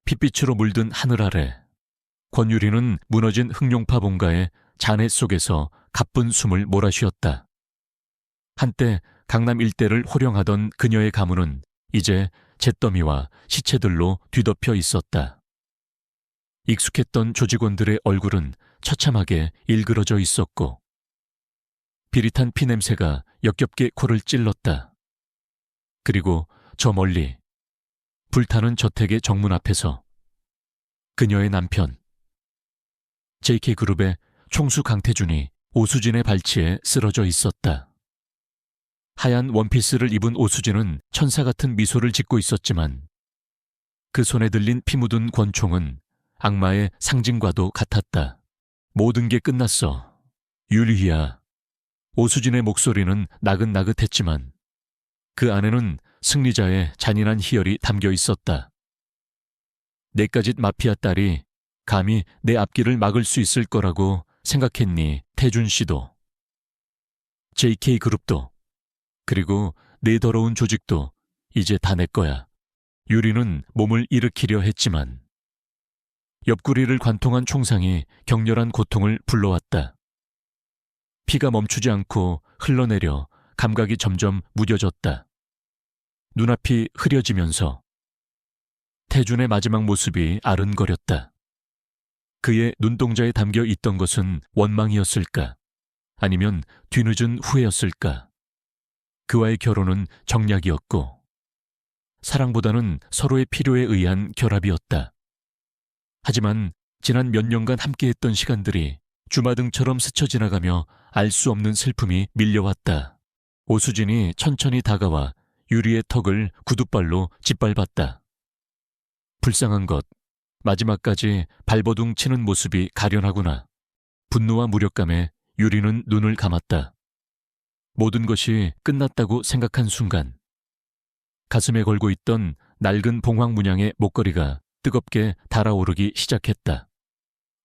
핏빛으로 물든 하늘 아래 권유리는 무너진 흑룡파 본가의 잔해 속에서 가쁜 숨을 몰아쉬었다. 한때 강남 일대를 호령하던 그녀의 가문은 이제 잿더미와 시체들로 뒤덮여 있었다. 익숙했던 조직원들의 얼굴은 처참하게 일그러져 있었고 비릿한 피냄새가 역겹게 코를 찔렀다. 그리고 저 멀리 불타는 저택의 정문 앞에서 그녀의 남편 JK그룹의 총수 강태준이 오수진의 발치에 쓰러져 있었다. 하얀 원피스를 입은 오수진은 천사 같은 미소를 짓고 있었지만 그 손에 들린 피 묻은 권총은 악마의 상징과도 같았다. 모든 게 끝났어. 유리희야. 오수진의 목소리는 나긋나긋했지만 그 안에는 승리자의 잔인한 희열이 담겨 있었다. 내까짓 마피아 딸이 감히 내 앞길을 막을 수 있을 거라고 생각했니, 태준 씨도. JK그룹도. 그리고 내 더러운 조직도 이제 다 내 거야. 유리는 몸을 일으키려 했지만 옆구리를 관통한 총상이 격렬한 고통을 불러왔다. 피가 멈추지 않고 흘러내려 감각이 점점 무뎌졌다. 눈앞이 흐려지면서 태준의 마지막 모습이 아른거렸다. 그의 눈동자에 담겨 있던 것은 원망이었을까? 아니면 뒤늦은 후회였을까? 그와의 결혼은 정략이었고 사랑보다는 서로의 필요에 의한 결합이었다. 하지만 지난 몇 년간 함께했던 시간들이 주마등처럼 스쳐 지나가며 알 수 없는 슬픔이 밀려왔다. 오수진이 천천히 다가와 유리의 턱을 구둣발로 짓밟았다. 불쌍한 것, 마지막까지 발버둥 치는 모습이 가련하구나. 분노와 무력감에 유리는 눈을 감았다. 모든 것이 끝났다고 생각한 순간 가슴에 걸고 있던 낡은 봉황 문양의 목걸이가 뜨겁게 달아오르기 시작했다.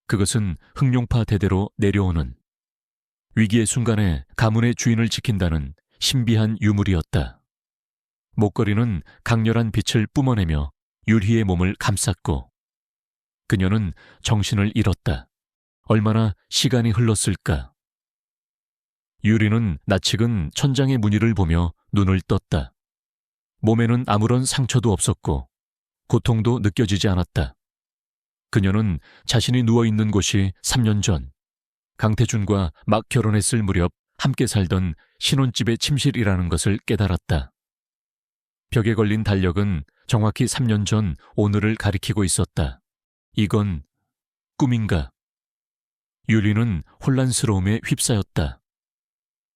그것은 흑룡파 대대로 내려오는 위기의 순간에 가문의 주인을 지킨다는 신비한 유물이었다. 목걸이는 강렬한 빛을 뿜어내며 유리의 몸을 감쌌고 그녀는 정신을 잃었다. 얼마나 시간이 흘렀을까? 유리는 낯익은 천장의 무늬를 보며 눈을 떴다. 몸에는 아무런 상처도 없었고 고통도 느껴지지 않았다. 그녀는 자신이 누워있는 곳이 3년 전 강태준과 막 결혼했을 무렵 함께 살던 신혼집의 침실이라는 것을 깨달았다. 벽에 걸린 달력은 정확히 3년 전 오늘을 가리키고 있었다. 이건 꿈인가? 유리는 혼란스러움에 휩싸였다.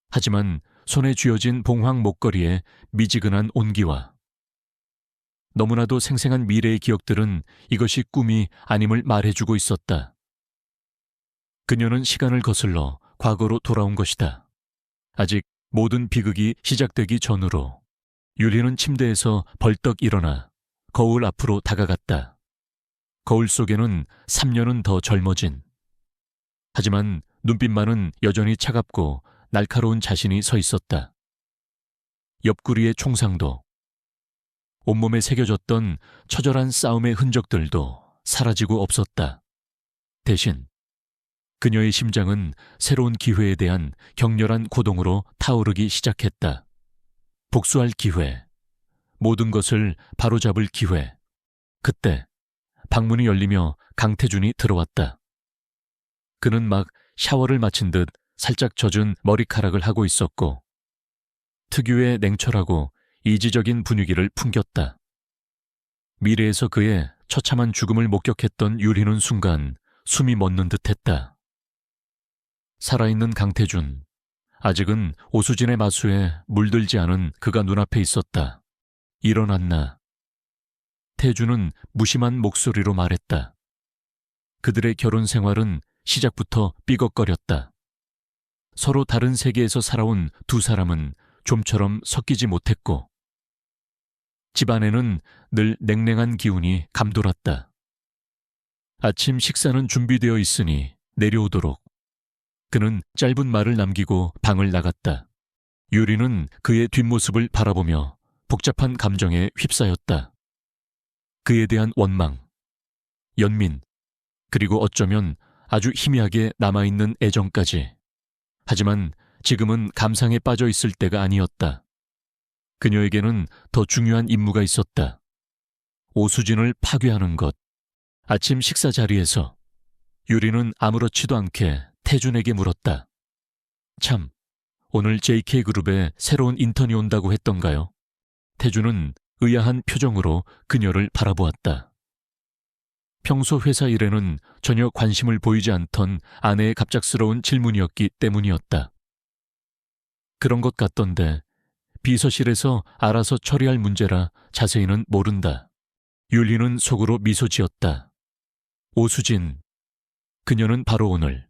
하지만 손에 쥐어진 봉황 목걸이의 미지근한 온기와 너무나도 생생한 미래의 기억들은 이것이 꿈이 아님을 말해주고 있었다. 그녀는 시간을 거슬러 과거로 돌아온 것이다. 아직 모든 비극이 시작되기 전으로 유리는 침대에서 벌떡 일어나 거울 앞으로 다가갔다. 거울 속에는 3년은 더 젊어진 하지만 눈빛만은 여전히 차갑고 날카로운 자신이 서 있었다. 옆구리의 총상도 온몸에 새겨졌던 처절한 싸움의 흔적들도 사라지고 없었다. 대신 그녀의 심장은 새로운 기회에 대한 격렬한 고동으로 타오르기 시작했다. 복수할 기회, 모든 것을 바로잡을 기회. 그때 방문이 열리며 강태준이 들어왔다. 그는 막 샤워를 마친 듯 살짝 젖은 머리카락을 하고 있었고 특유의 냉철하고 이지적인 분위기를 풍겼다. 미래에서 그의 처참한 죽음을 목격했던 유리는 순간 숨이 멎는 듯했다. 살아있는 강태준, 아직은 오수진의 마수에 물들지 않은 그가 눈앞에 있었다. 일어났나? 태준은 무심한 목소리로 말했다. 그들의 결혼 생활은 시작부터 삐걱거렸다. 서로 다른 세계에서 살아온 두 사람은 좀처럼 섞이지 못했고 집안에는 늘 냉랭한 기운이 감돌았다. 아침 식사는 준비되어 있으니 내려오도록. 그는 짧은 말을 남기고 방을 나갔다. 유리는 그의 뒷모습을 바라보며 복잡한 감정에 휩싸였다. 그에 대한 원망, 연민, 그리고 어쩌면 아주 희미하게 남아있는 애정까지. 하지만 지금은 감상에 빠져 있을 때가 아니었다. 그녀에게는 더 중요한 임무가 있었다. 오수진을 파괴하는 것. 아침 식사 자리에서 유리는 아무렇지도 않게 태준에게 물었다. 참, 오늘 JK그룹에 새로운 인턴이 온다고 했던가요? 태준은 의아한 표정으로 그녀를 바라보았다. 평소 회사 일에는 전혀 관심을 보이지 않던 아내의 갑작스러운 질문이었기 때문이었다. 그런 것 같던데 비서실에서 알아서 처리할 문제라 자세히는 모른다. 율리는 속으로 미소 지었다. 오수진, 그녀는 바로 오늘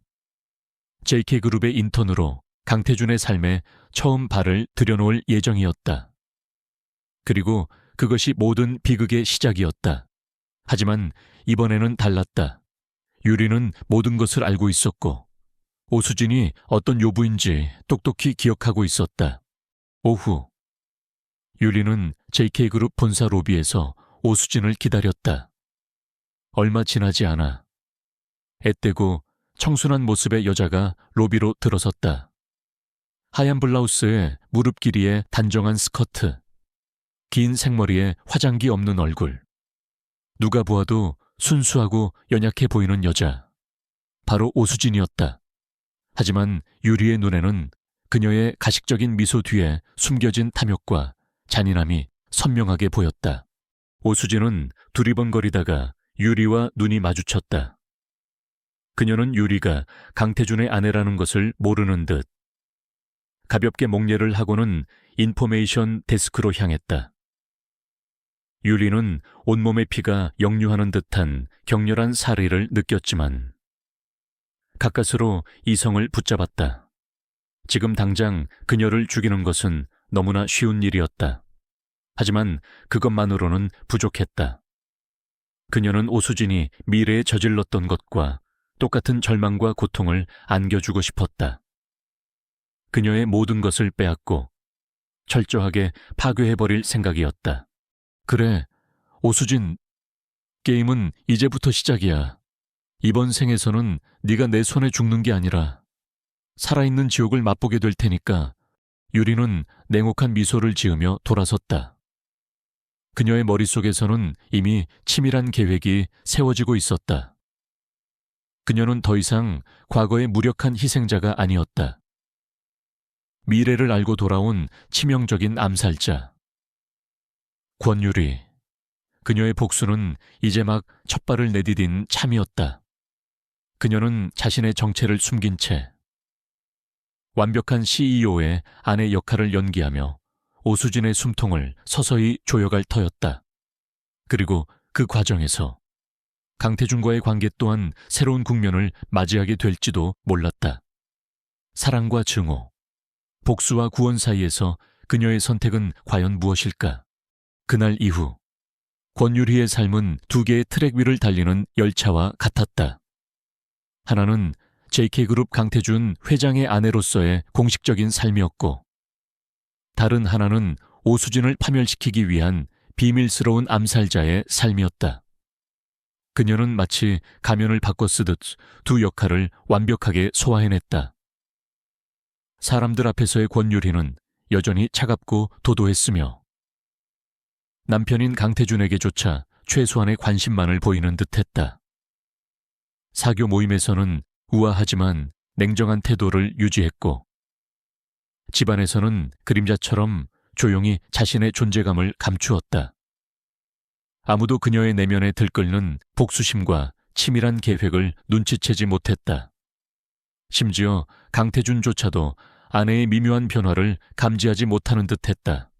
JK그룹의 인턴으로 강태준의 삶에 처음 발을 들여놓을 예정이었다. 그리고 그것이 모든 비극의 시작이었다. 하지만 이번에는 달랐다. 유리는 모든 것을 알고 있었고 오수진이 어떤 요부인지 똑똑히 기억하고 있었다. 오후 유리는 JK그룹 본사 로비에서 오수진을 기다렸다. 얼마 지나지 않아 앳되고 청순한 모습의 여자가 로비로 들어섰다. 하얀 블라우스에 무릎 길이의 단정한 스커트, 긴 생머리에 화장기 없는 얼굴. 누가 보아도 순수하고 연약해 보이는 여자. 바로 오수진이었다. 하지만 유리의 눈에는 그녀의 가식적인 미소 뒤에 숨겨진 탐욕과 잔인함이 선명하게 보였다. 오수진은 두리번거리다가 유리와 눈이 마주쳤다. 그녀는 유리가 강태준의 아내라는 것을 모르는 듯 가볍게 목례를 하고는 인포메이션 데스크로 향했다. 유리는 온몸의 피가 역류하는 듯한 격렬한 사리를 느꼈지만 가까스로 이성을 붙잡았다. 지금 당장 그녀를 죽이는 것은 너무나 쉬운 일이었다. 하지만 그것만으로는 부족했다. 그녀는 오수진이 미래에 저질렀던 것과 똑같은 절망과 고통을 안겨주고 싶었다. 그녀의 모든 것을 빼앗고 철저하게 파괴해버릴 생각이었다. 그래, 오수진, 게임은 이제부터 시작이야. 이번 생에서는 네가 내 손에 죽는 게 아니라 살아있는 지옥을 맛보게 될 테니까. 유리는 냉혹한 미소를 지으며 돌아섰다. 그녀의 머릿속에서는 이미 치밀한 계획이 세워지고 있었다. 그녀는 더 이상 과거의 무력한 희생자가 아니었다. 미래를 알고 돌아온 치명적인 암살자. 권유리. 그녀의 복수는 이제 막 첫발을 내디딘 참이었다. 그녀는 자신의 정체를 숨긴 채 완벽한 CEO의 아내 역할을 연기하며 오수진의 숨통을 서서히 조여갈 터였다. 그리고 그 과정에서 강태준과의 관계 또한 새로운 국면을 맞이하게 될지도 몰랐다. 사랑과 증오, 복수와 구원 사이에서 그녀의 선택은 과연 무엇일까? 그날 이후 권유리의 삶은 두 개의 트랙 위를 달리는 열차와 같았다. 하나는 JK그룹 강태준 회장의 아내로서의 공식적인 삶이었고 다른 하나는 오수진을 파멸시키기 위한 비밀스러운 암살자의 삶이었다. 그녀는 마치 가면을 바꿔 쓰듯 두 역할을 완벽하게 소화해냈다. 사람들 앞에서의 권유리는 여전히 차갑고 도도했으며 남편인 강태준에게조차 최소한의 관심만을 보이는 듯했다. 사교 모임에서는 우아하지만 냉정한 태도를 유지했고 집안에서는 그림자처럼 조용히 자신의 존재감을 감추었다. 아무도 그녀의 내면에 들끓는 복수심과 치밀한 계획을 눈치채지 못했다. 심지어 강태준조차도 아내의 미묘한 변화를 감지하지 못하는 듯했다.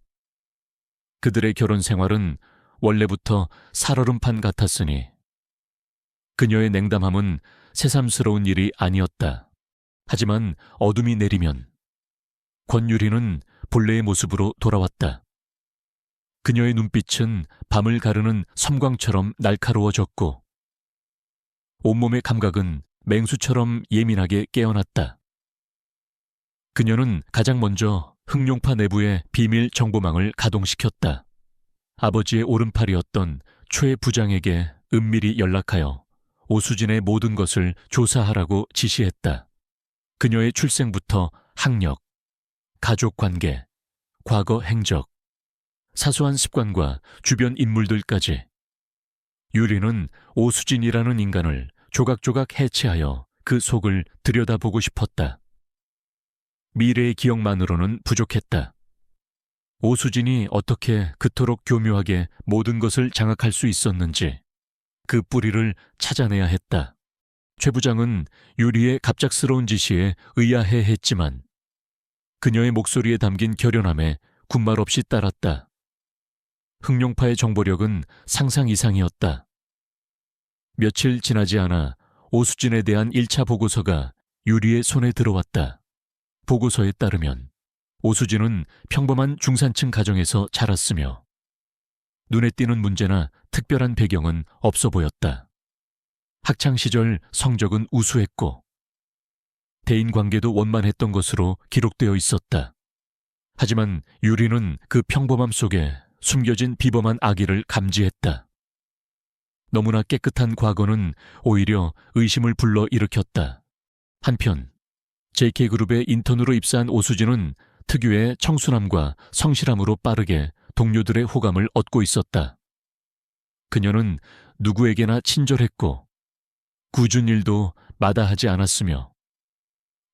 그들의 결혼 생활은 원래부터 살얼음판 같았으니 그녀의 냉담함은 새삼스러운 일이 아니었다. 하지만 어둠이 내리면 권유리는 본래의 모습으로 돌아왔다. 그녀의 눈빛은 밤을 가르는 섬광처럼 날카로워졌고 온몸의 감각은 맹수처럼 예민하게 깨어났다. 그녀는 가장 먼저 흑룡파 내부의 비밀 정보망을 가동시켰다. 아버지의 오른팔이었던 최 부장에게 은밀히 연락하여 오수진의 모든 것을 조사하라고 지시했다. 그녀의 출생부터 학력, 가족 관계, 과거 행적, 사소한 습관과 주변 인물들까지. 유리는 오수진이라는 인간을 조각조각 해체하여 그 속을 들여다보고 싶었다. 미래의 기억만으로는 부족했다. 오수진이 어떻게 그토록 교묘하게 모든 것을 장악할 수 있었는지 그 뿌리를 찾아내야 했다. 최 부장은 유리의 갑작스러운 지시에 의아해했지만 그녀의 목소리에 담긴 결연함에 군말 없이 따랐다. 흑룡파의 정보력은 상상 이상이었다. 며칠 지나지 않아 오수진에 대한 1차 보고서가 유리의 손에 들어왔다. 보고서에 따르면 오수진은 평범한 중산층 가정에서 자랐으며 눈에 띄는 문제나 특별한 배경은 없어 보였다. 학창시절 성적은 우수했고 대인관계도 원만했던 것으로 기록되어 있었다. 하지만 유리는 그 평범함 속에 숨겨진 비범한 악의를 감지했다. 너무나 깨끗한 과거는 오히려 의심을 불러일으켰다. 한편 JK그룹의 인턴으로 입사한 오수진은 특유의 청순함과 성실함으로 빠르게 동료들의 호감을 얻고 있었다. 그녀는 누구에게나 친절했고 굳은 일도 마다하지 않았으며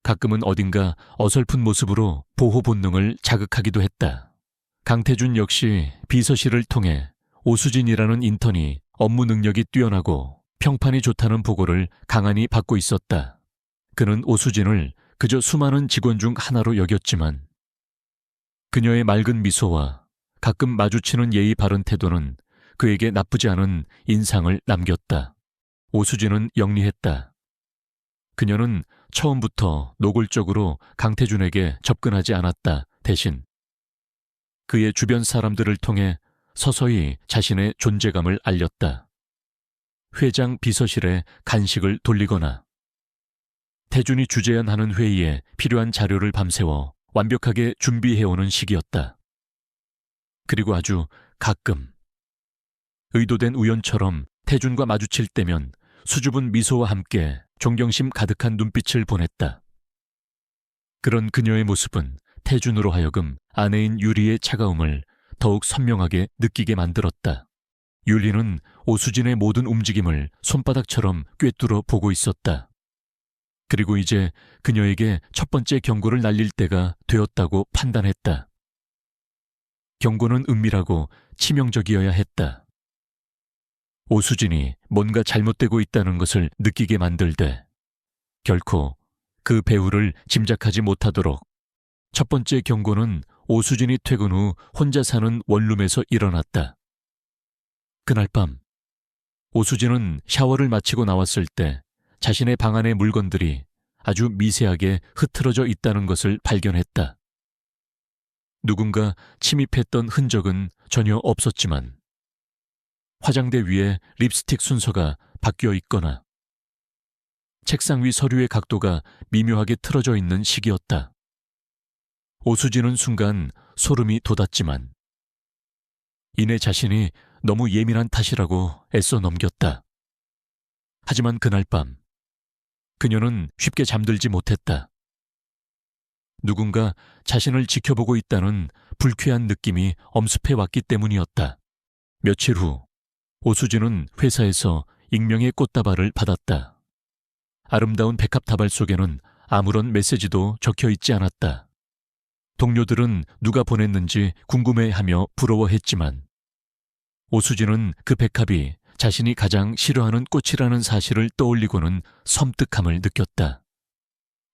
가끔은 어딘가 어설픈 모습으로 보호 본능을 자극하기도 했다. 강태준 역시 비서실을 통해 오수진이라는 인턴이 업무 능력이 뛰어나고 평판이 좋다는 보고를 강한히 받고 있었다. 그는 오수진을 그저 수많은 직원 중 하나로 여겼지만 그녀의 맑은 미소와 가끔 마주치는 예의 바른 태도는 그에게 나쁘지 않은 인상을 남겼다. 오수진은 영리했다. 그녀는 처음부터 노골적으로 강태준에게 접근하지 않았다. 대신 그의 주변 사람들을 통해 서서히 자신의 존재감을 알렸다. 회장 비서실에 간식을 돌리거나 태준이 주재연하는 회의에 필요한 자료를 밤새워 완벽하게 준비해오는 시기였다. 그리고 아주 가끔 의도된 우연처럼 태준과 마주칠 때면 수줍은 미소와 함께 존경심 가득한 눈빛을 보냈다. 그런 그녀의 모습은 태준으로 하여금 아내인 유리의 차가움을 더욱 선명하게 느끼게 만들었다. 유리는 오수진의 모든 움직임을 손바닥처럼 꿰뚫어 보고 있었다. 그리고 이제 그녀에게 첫 번째 경고를 날릴 때가 되었다고 판단했다. 경고는 은밀하고 치명적이어야 했다. 오수진이 뭔가 잘못되고 있다는 것을 느끼게 만들되 결코 그 배후를 짐작하지 못하도록 첫 번째 경고는 오수진이 퇴근 후 혼자 사는 원룸에서 일어났다. 그날 밤 오수진은 샤워를 마치고 나왔을 때 자신의 방 안의 물건들이 아주 미세하게 흐트러져 있다는 것을 발견했다. 누군가 침입했던 흔적은 전혀 없었지만 화장대 위에 립스틱 순서가 바뀌어 있거나 책상 위 서류의 각도가 미묘하게 틀어져 있는 시기였다. 오수진은 순간 소름이 돋았지만 이내 자신이 너무 예민한 탓이라고 애써 넘겼다. 하지만 그날 밤 그녀는 쉽게 잠들지 못했다. 누군가 자신을 지켜보고 있다는 불쾌한 느낌이 엄습해 왔기 때문이었다. 며칠 후 오수진은 회사에서 익명의 꽃다발을 받았다. 아름다운 백합다발 속에는 아무런 메시지도 적혀 있지 않았다. 동료들은 누가 보냈는지 궁금해하며 부러워했지만 오수진은 그 백합이 자신이 가장 싫어하는 꽃이라는 사실을 떠올리고는 섬뜩함을 느꼈다.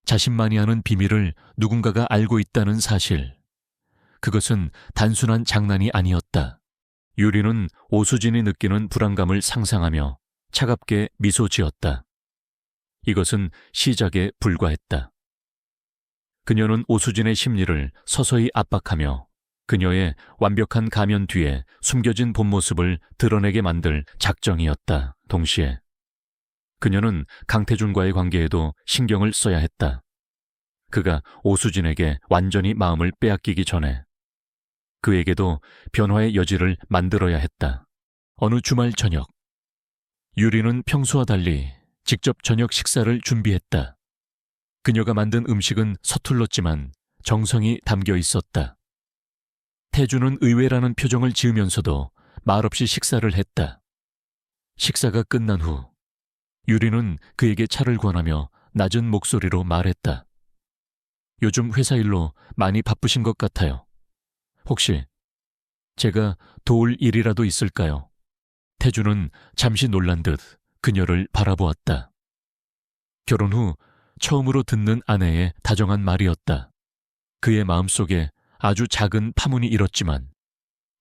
자신만이 아는 비밀을 누군가가 알고 있다는 사실. 그것은 단순한 장난이 아니었다. 유리는 오수진이 느끼는 불안감을 상상하며 차갑게 미소 지었다. 이것은 시작에 불과했다. 그녀는 오수진의 심리를 서서히 압박하며 그녀의 완벽한 가면 뒤에 숨겨진 본 모습을 드러내게 만들 작정이었다. 동시에 그녀는 강태준과의 관계에도 신경을 써야 했다. 그가 오수진에게 완전히 마음을 빼앗기기 전에 그에게도 변화의 여지를 만들어야 했다. 어느 주말 저녁 유리는 평소와 달리 직접 저녁 식사를 준비했다. 그녀가 만든 음식은 서툴렀지만 정성이 담겨 있었다. 태주는 의외라는 표정을 지으면서도 말없이 식사를 했다. 식사가 끝난 후 유리는 그에게 차를 권하며 낮은 목소리로 말했다. 요즘 회사 일로 많이 바쁘신 것 같아요. 혹시 제가 도울 일이라도 있을까요? 태주는 잠시 놀란 듯 그녀를 바라보았다. 결혼 후 처음으로 듣는 아내의 다정한 말이었다. 그의 마음속에 아주 작은 파문이 일었지만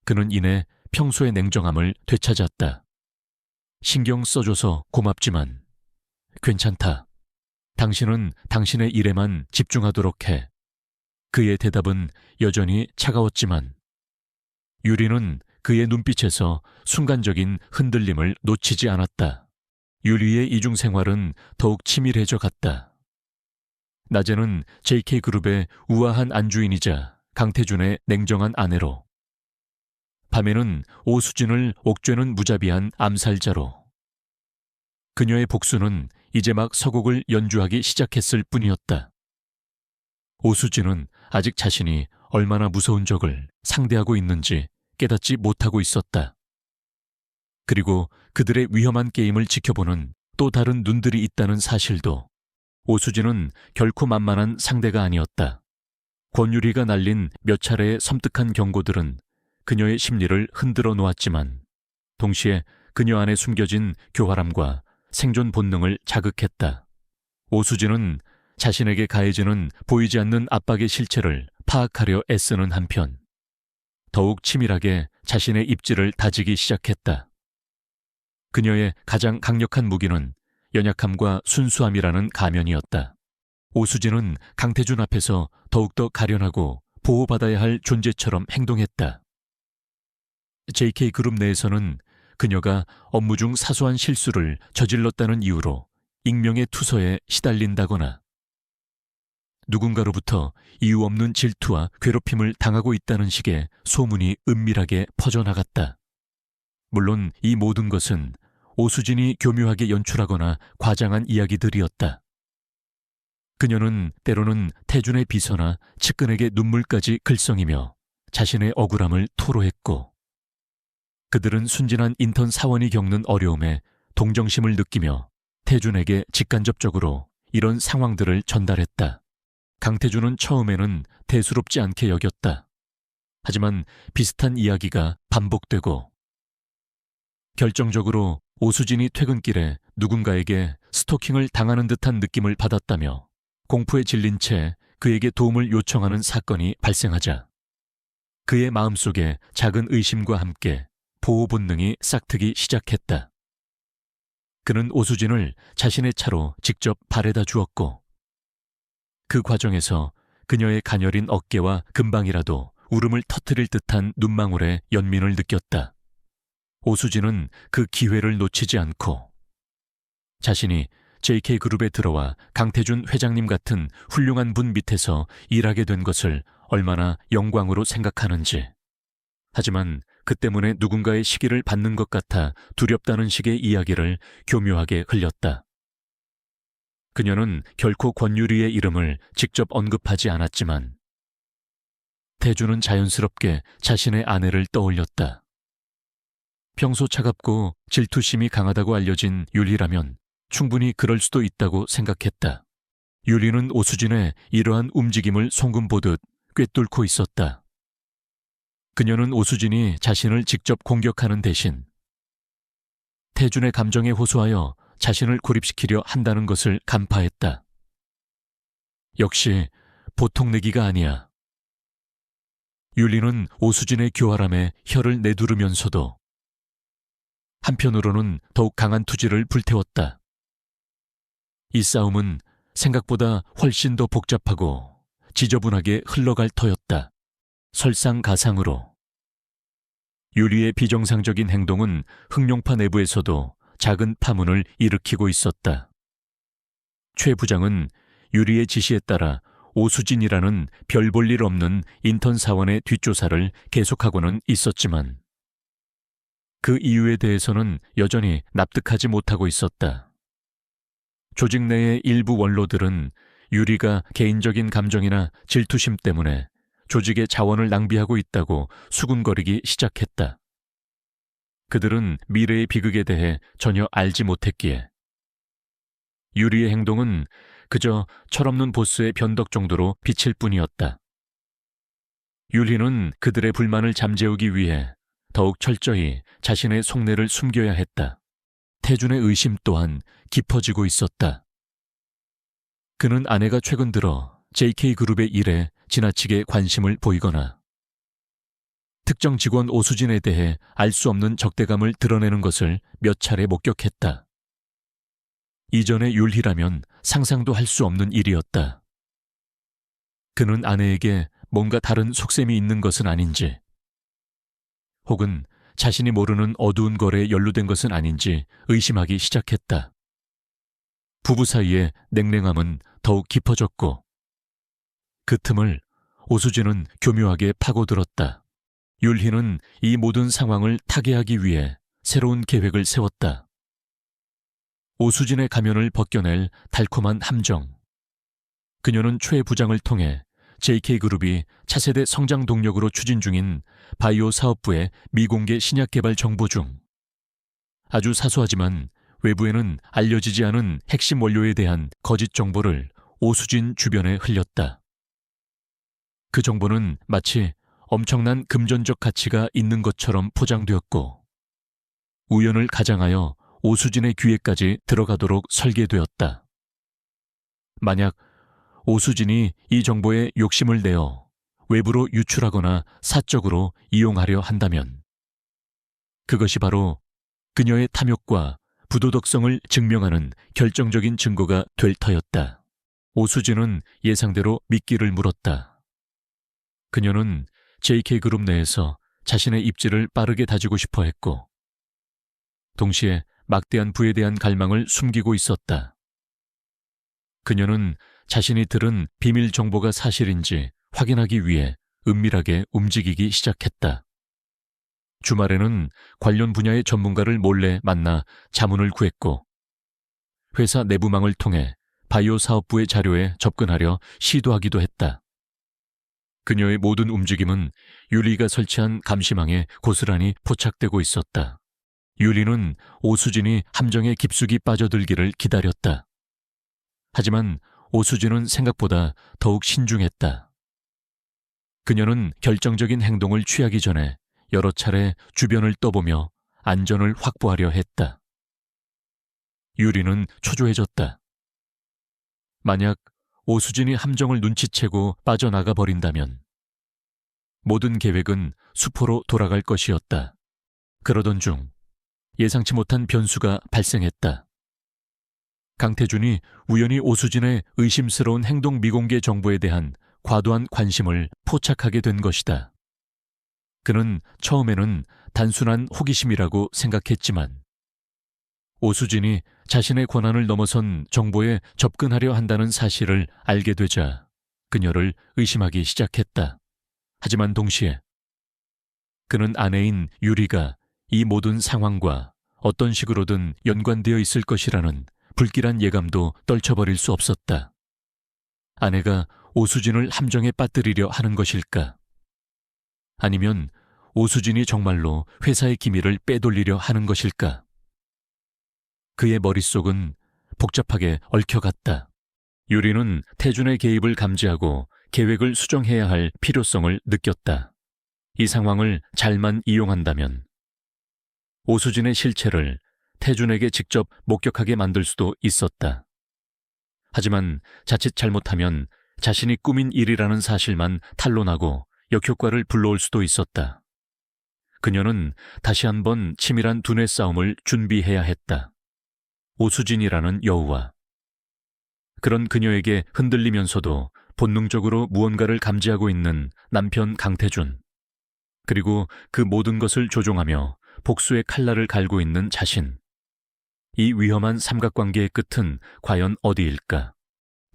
그는 이내 평소의 냉정함을 되찾았다. 신경 써줘서 고맙지만 괜찮다. 당신은 당신의 일에만 집중하도록 해. 그의 대답은 여전히 차가웠지만 유리는 그의 눈빛에서 순간적인 흔들림을 놓치지 않았다. 유리의 이중생활은 더욱 치밀해져 갔다. 낮에는 JK그룹의 우아한 안주인이자 강태준의 냉정한 아내로, 밤에는 오수진을 옥죄는 무자비한 암살자로. 그녀의 복수는 이제 막 서곡을 연주하기 시작했을 뿐이었다. 오수진은 아직 자신이 얼마나 무서운 적을 상대하고 있는지 깨닫지 못하고 있었다. 그리고 그들의 위험한 게임을 지켜보는 또 다른 눈들이 있다는 사실도 오수진은 결코 만만한 상대가 아니었다. 권유리가 날린 몇 차례의 섬뜩한 경고들은 그녀의 심리를 흔들어 놓았지만 동시에 그녀 안에 숨겨진 교활함과 생존 본능을 자극했다. 오수진은 자신에게 가해지는 보이지 않는 압박의 실체를 파악하려 애쓰는 한편 더욱 치밀하게 자신의 입지를 다지기 시작했다. 그녀의 가장 강력한 무기는 연약함과 순수함이라는 가면이었다. 오수진은 강태준 앞에서 더욱더 가련하고 보호받아야 할 존재처럼 행동했다. JK그룹 내에서는 그녀가 업무 중 사소한 실수를 저질렀다는 이유로 익명의 투서에 시달린다거나 누군가로부터 이유 없는 질투와 괴롭힘을 당하고 있다는 식의 소문이 은밀하게 퍼져나갔다. 물론 이 모든 것은 오수진이 교묘하게 연출하거나 과장한 이야기들이었다. 그녀는 때로는 태준의 비서나 측근에게 눈물까지 글썽이며 자신의 억울함을 토로했고 그들은 순진한 인턴 사원이 겪는 어려움에 동정심을 느끼며 태준에게 직간접적으로 이런 상황들을 전달했다. 강태준은 처음에는 대수롭지 않게 여겼다. 하지만 비슷한 이야기가 반복되고 결정적으로 오수진이 퇴근길에 누군가에게 스토킹을 당하는 듯한 느낌을 받았다며 공포에 질린 채 그에게 도움을 요청하는 사건이 발생하자 그의 마음속에 작은 의심과 함께 보호 본능이 싹트기 시작했다. 그는 오수진을 자신의 차로 직접 바래다 주었고 그 과정에서 그녀의 가녀린 어깨와 금방이라도 울음을 터뜨릴 듯한 눈망울의 연민을 느꼈다. 오수진은 그 기회를 놓치지 않고 자신이 JK그룹에 들어와 강태준 회장님 같은 훌륭한 분 밑에서 일하게 된 것을 얼마나 영광으로 생각하는지, 하지만 그 때문에 누군가의 시기를 받는 것 같아 두렵다는 식의 이야기를 교묘하게 흘렸다. 그녀는 결코 권유리의 이름을 직접 언급하지 않았지만 태준은 자연스럽게 자신의 아내를 떠올렸다. 평소 차갑고 질투심이 강하다고 알려진 유리라면 충분히 그럴 수도 있다고 생각했다. 유리는 오수진의 이러한 움직임을 송금 보듯 꿰뚫고 있었다. 그녀는 오수진이 자신을 직접 공격하는 대신 태준의 감정에 호소하여 자신을 고립시키려 한다는 것을 간파했다. 역시 보통 내기가 아니야. 율리는 오수진의 교활함에 혀를 내두르면서도 한편으로는 더욱 강한 투지를 불태웠다. 이 싸움은 생각보다 훨씬 더 복잡하고 지저분하게 흘러갈 터였다. 설상가상으로. 율리의 비정상적인 행동은 흑룡파 내부에서도 작은 파문을 일으키고 있었다. 최 부장은 율리의 지시에 따라 오수진이라는 별 볼 일 없는 인턴 사원의 뒷조사를 계속하고는 있었지만 그 이유에 대해서는 여전히 납득하지 못하고 있었다. 조직 내의 일부 원로들은 유리가 개인적인 감정이나 질투심 때문에 조직의 자원을 낭비하고 있다고 수군거리기 시작했다. 그들은 미래의 비극에 대해 전혀 알지 못했기에 유리의 행동은 그저 철없는 보스의 변덕 정도로 비칠 뿐이었다. 율리는 그들의 불만을 잠재우기 위해 더욱 철저히 자신의 속내를 숨겨야 했다. 태준의 의심 또한 깊어지고 있었다. 그는 아내가 최근 들어 JK그룹의 일에 지나치게 관심을 보이거나 특정 직원 오수진에 대해 알 수 없는 적대감을 드러내는 것을 몇 차례 목격했다. 이전의 율희라면 상상도 할 수 없는 일이었다. 그는 아내에게 뭔가 다른 속셈이 있는 것은 아닌지, 혹은 자신이 모르는 어두운 거래에 연루된 것은 아닌지 의심하기 시작했다. 부부 사이의 냉랭함은 더욱 깊어졌고 그 틈을 오수진은 교묘하게 파고들었다. 율희는 이 모든 상황을 타개하기 위해 새로운 계획을 세웠다. 오수진의 가면을 벗겨낼 달콤한 함정. 그녀는 최 부장을 통해 JK그룹이 차세대 성장 동력으로 추진 중인 바이오 사업부의 미공개 신약 개발 정보 중 아주 사소하지만 외부에는 알려지지 않은 핵심 원료에 대한 거짓 정보를 오수진 주변에 흘렸다. 그 정보는 마치 엄청난 금전적 가치가 있는 것처럼 포장되었고 우연을 가장하여 오수진의 귀에까지 들어가도록 설계되었다. 만약 오수진이 이 정보에 욕심을 내어 외부로 유출하거나 사적으로 이용하려 한다면 그것이 바로 그녀의 탐욕과 부도덕성을 증명하는 결정적인 증거가 될 터였다. 오수진은 예상대로 미끼를 물었다. 그녀는 JK그룹 내에서 자신의 입지를 빠르게 다지고 싶어 했고 동시에 막대한 부에 대한 갈망을 숨기고 있었다. 그녀는 자신이 들은 비밀 정보가 사실인지 확인하기 위해 은밀하게 움직이기 시작했다. 주말에는 관련 분야의 전문가를 몰래 만나 자문을 구했고 회사 내부망을 통해 바이오 사업부의 자료에 접근하려 시도하기도 했다. 그녀의 모든 움직임은 율리가 설치한 감시망에 고스란히 포착되고 있었다. 율리는 오수진이 함정에 깊숙이 빠져들기를 기다렸다. 하지만 오수진은 생각보다 더욱 신중했다. 그녀는 결정적인 행동을 취하기 전에 여러 차례 주변을 떠보며 안전을 확보하려 했다. 율리는 초조해졌다. 만약 오수진이 함정을 눈치채고 빠져나가 버린다면 모든 계획은 수포로 돌아갈 것이었다. 그러던 중 예상치 못한 변수가 발생했다. 강태준이 우연히 오수진의 의심스러운 행동 미공개 정보에 대한 과도한 관심을 포착하게 된 것이다. 그는 처음에는 단순한 호기심이라고 생각했지만 오수진이 자신의 권한을 넘어선 정보에 접근하려 한다는 사실을 알게 되자 그녀를 의심하기 시작했다. 하지만 동시에 그는 아내인 유리가 이 모든 상황과 어떤 식으로든 연관되어 있을 것이라는 불길한 예감도 떨쳐버릴 수 없었다. 아내가 오수진을 함정에 빠뜨리려 하는 것일까? 아니면 오수진이 정말로 회사의 기밀을 빼돌리려 하는 것일까? 그의 머릿속은 복잡하게 얽혀갔다. 유리는 태준의 개입을 감지하고 계획을 수정해야 할 필요성을 느꼈다. 이 상황을 잘만 이용한다면 오수진의 실체를 태준에게 직접 목격하게 만들 수도 있었다. 하지만 자칫 잘못하면 자신이 꾸민 일이라는 사실만 탄로나고 역효과를 불러올 수도 있었다. 그녀는 다시 한번 치밀한 두뇌 싸움을 준비해야 했다. 오수진이라는 여우와 그런 그녀에게 흔들리면서도 본능적으로 무언가를 감지하고 있는 남편 강태준, 그리고 그 모든 것을 조종하며 복수의 칼날을 갈고 있는 자신. 이 위험한 삼각관계의 끝은 과연 어디일까?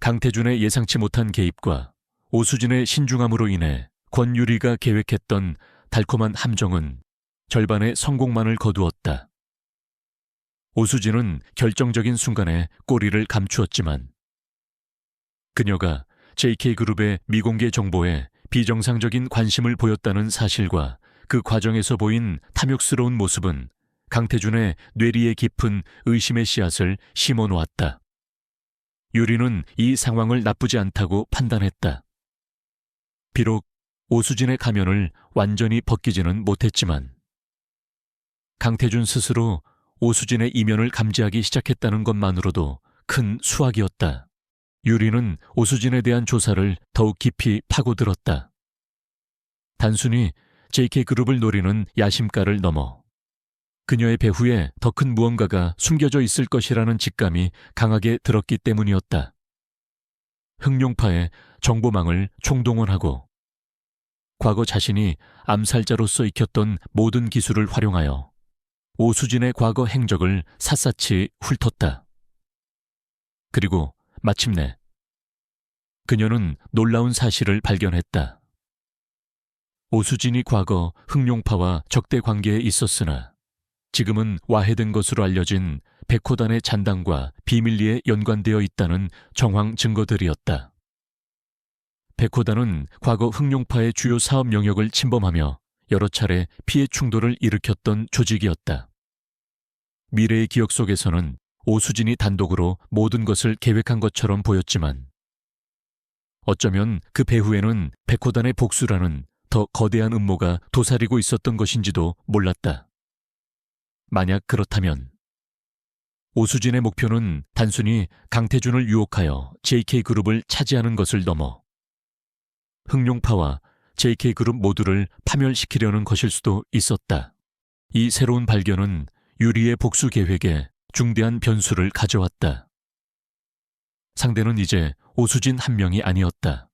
강태준의 예상치 못한 개입과 오수진의 신중함으로 인해 권유리가 계획했던 달콤한 함정은 절반의 성공만을 거두었다. 오수진은 결정적인 순간에 꼬리를 감추었지만 그녀가 JK그룹의 미공개 정보에 비정상적인 관심을 보였다는 사실과 그 과정에서 보인 탐욕스러운 모습은 강태준의 뇌리에 깊은 의심의 씨앗을 심어놓았다. 유리는 이 상황을 나쁘지 않다고 판단했다. 비록 오수진의 가면을 완전히 벗기지는 못했지만 강태준 스스로 오수진의 이면을 감지하기 시작했다는 것만으로도 큰 수확이었다. 유리는 오수진에 대한 조사를 더욱 깊이 파고들었다. 단순히 JK그룹을 노리는 야심가를 넘어 그녀의 배후에 더 큰 무언가가 숨겨져 있을 것이라는 직감이 강하게 들었기 때문이었다. 흑룡파의 정보망을 총동원하고 과거 자신이 암살자로서 익혔던 모든 기술을 활용하여 오수진의 과거 행적을 샅샅이 훑었다. 그리고 마침내 그녀는 놀라운 사실을 발견했다. 오수진이 과거 흑룡파와 적대 관계에 있었으나 지금은 와해된 것으로 알려진 백호단의 잔당과 비밀리에 연관되어 있다는 정황 증거들이었다. 백호단은 과거 흑룡파의 주요 사업 영역을 침범하며 여러 차례 피해 충돌을 일으켰던 조직이었다. 미래의 기억 속에서는 오수진이 단독으로 모든 것을 계획한 것처럼 보였지만 어쩌면 그 배후에는 백호단의 복수라는 더 거대한 음모가 도사리고 있었던 것인지도 몰랐다. 만약 그렇다면 오수진의 목표는 단순히 강태준을 유혹하여 JK그룹을 차지하는 것을 넘어 흑룡파와 JK그룹 모두를 파멸시키려는 것일 수도 있었다. 이 새로운 발견은 유리의 복수 계획에 중대한 변수를 가져왔다. 상대는 이제 오수진 한 명이 아니었다.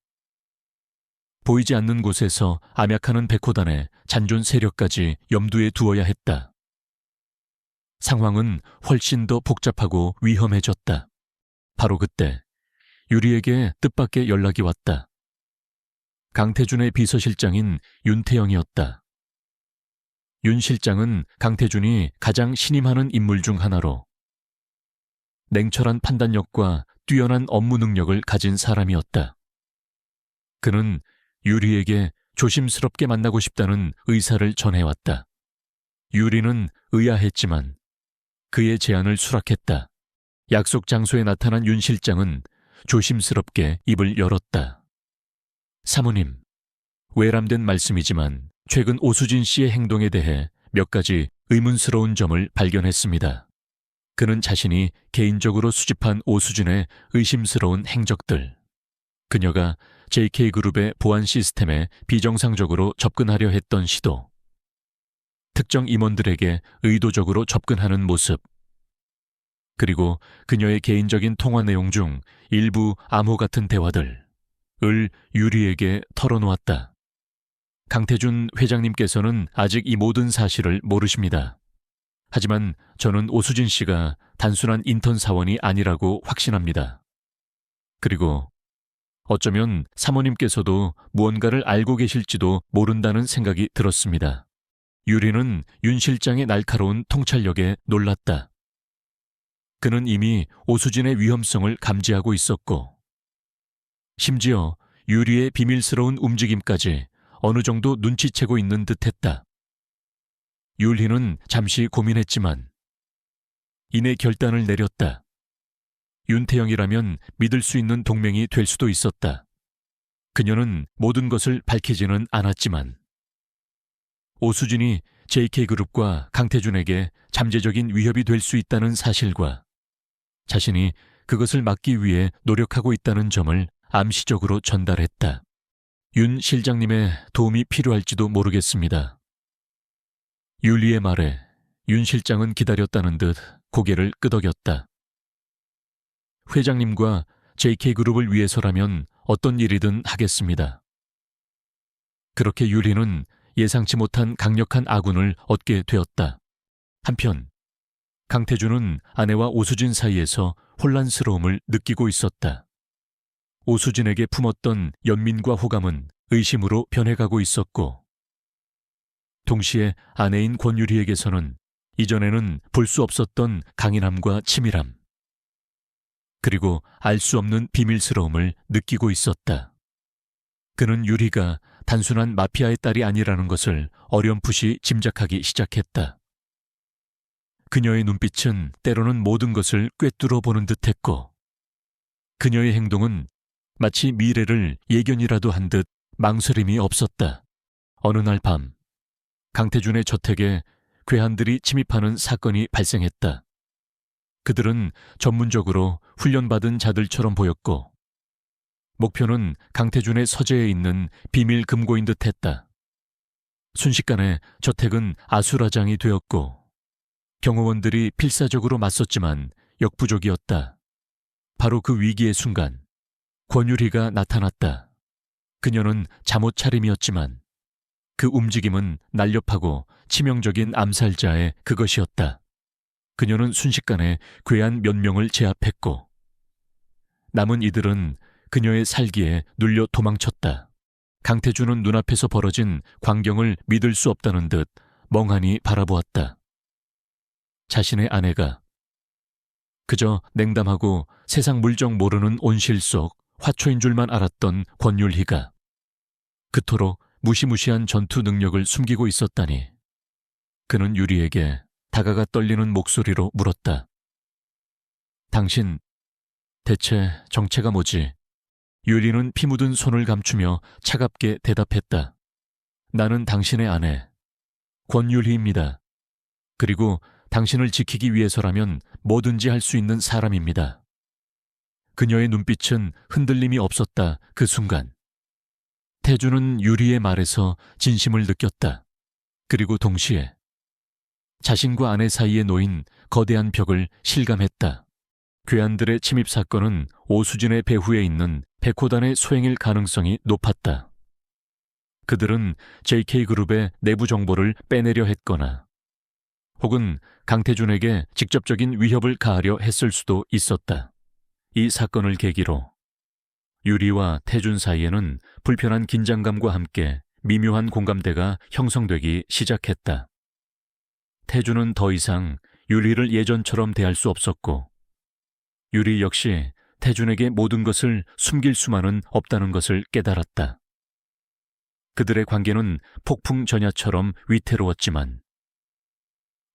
보이지 않는 곳에서 암약하는 백호단의 잔존 세력까지 염두에 두어야 했다. 상황은 훨씬 더 복잡하고 위험해졌다. 바로 그때 유리에게 뜻밖의 연락이 왔다. 강태준의 비서실장인 윤태영이었다. 윤 실장은 강태준이 가장 신임하는 인물 중 하나로 냉철한 판단력과 뛰어난 업무 능력을 가진 사람이었다. 그는 유리에게 조심스럽게 만나고 싶다는 의사를 전해왔다. 유리는 의아했지만 그의 제안을 수락했다. 약속 장소에 나타난 윤 실장은 조심스럽게 입을 열었다. 사모님, 외람된 말씀이지만 최근 오수진 씨의 행동에 대해 몇 가지 의문스러운 점을 발견했습니다. 그는 자신이 개인적으로 수집한 오수진의 의심스러운 행적들, 그녀가 JK그룹의 보안 시스템에 비정상적으로 접근하려 했던 시도, 특정 임원들에게 의도적으로 접근하는 모습, 그리고 그녀의 개인적인 통화 내용 중 일부 암호 같은 대화들을 유리에게 털어놓았다. 강태준 회장님께서는 아직 이 모든 사실을 모르십니다. 하지만 저는 오수진 씨가 단순한 인턴 사원이 아니라고 확신합니다. 그리고 어쩌면 사모님께서도 무언가를 알고 계실지도 모른다는 생각이 들었습니다. 유리는 윤 실장의 날카로운 통찰력에 놀랐다. 그는 이미 오수진의 위험성을 감지하고 있었고 심지어 유리의 비밀스러운 움직임까지 어느 정도 눈치채고 있는 듯했다. 율희는 잠시 고민했지만 이내 결단을 내렸다. 윤태영이라면 믿을 수 있는 동맹이 될 수도 있었다. 그녀는 모든 것을 밝히지는 않았지만 오수진이 JK그룹과 강태준에게 잠재적인 위협이 될 수 있다는 사실과 자신이 그것을 막기 위해 노력하고 있다는 점을 암시적으로 전달했다. 윤 실장님의 도움이 필요할지도 모르겠습니다. 율리의 말에 윤 실장은 기다렸다는 듯 고개를 끄덕였다. 회장님과 JK그룹을 위해서라면 어떤 일이든 하겠습니다. 그렇게 율리는 예상치 못한 강력한 아군을 얻게 되었다. 한편 강태준은 아내와 오수진 사이에서 혼란스러움을 느끼고 있었다. 오수진에게 품었던 연민과 호감은 의심으로 변해가고 있었고 동시에 아내인 권유리에게서는 이전에는 볼 수 없었던 강인함과 치밀함, 그리고 알 수 없는 비밀스러움을 느끼고 있었다. 그는 유리가 단순한 마피아의 딸이 아니라는 것을 어렴풋이 짐작하기 시작했다. 그녀의 눈빛은 때로는 모든 것을 꿰뚫어 보는 듯했고, 그녀의 행동은 마치 미래를 예견이라도 한 듯 망설임이 없었다. 어느 날 밤, 강태준의 저택에 괴한들이 침입하는 사건이 발생했다. 그들은 전문적으로 훈련받은 자들처럼 보였고, 목표는 강태준의 서재에 있는 비밀 금고인 듯했다. 순식간에 저택은 아수라장이 되었고, 경호원들이 필사적으로 맞섰지만 역부족이었다. 바로 그 위기의 순간, 권유리가 나타났다. 그녀는 잠옷 차림이었지만 그 움직임은 날렵하고 치명적인 암살자의 그것이었다. 그녀는 순식간에 괴한 몇 명을 제압했고, 남은 이들은 그녀의 살기에 눌려 도망쳤다. 강태준은 눈앞에서 벌어진 광경을 믿을 수 없다는 듯 멍하니 바라보았다. 자신의 아내가 그저 냉담하고 세상 물정 모르는 온실 속 화초인 줄만 알았던 권율희가 그토록 무시무시한 전투 능력을 숨기고 있었다니. 그는 유리에게 다가가 떨리는 목소리로 물었다. 당신, 대체 정체가 뭐지? 유리는 피 묻은 손을 감추며 차갑게 대답했다. 나는 당신의 아내, 권율희입니다. 그리고 당신을 지키기 위해서라면 뭐든지 할 수 있는 사람입니다. 그녀의 눈빛은 흔들림이 없었다. 그 순간 태주는 유리의 말에서 진심을 느꼈다. 그리고 동시에 자신과 아내 사이에 놓인 거대한 벽을 실감했다. 괴한들의 침입 사건은 오수진의 배후에 있는 백호단의 소행일 가능성이 높았다. 그들은 JK그룹의 내부 정보를 빼내려 했거나 혹은 강태준에게 직접적인 위협을 가하려 했을 수도 있었다. 이 사건을 계기로 유리와 태준 사이에는 불편한 긴장감과 함께 미묘한 공감대가 형성되기 시작했다. 태준은 더 이상 유리를 예전처럼 대할 수 없었고, 유리 역시 태준에게 모든 것을 숨길 수만은 없다는 것을 깨달았다. 그들의 관계는 폭풍전야처럼 위태로웠지만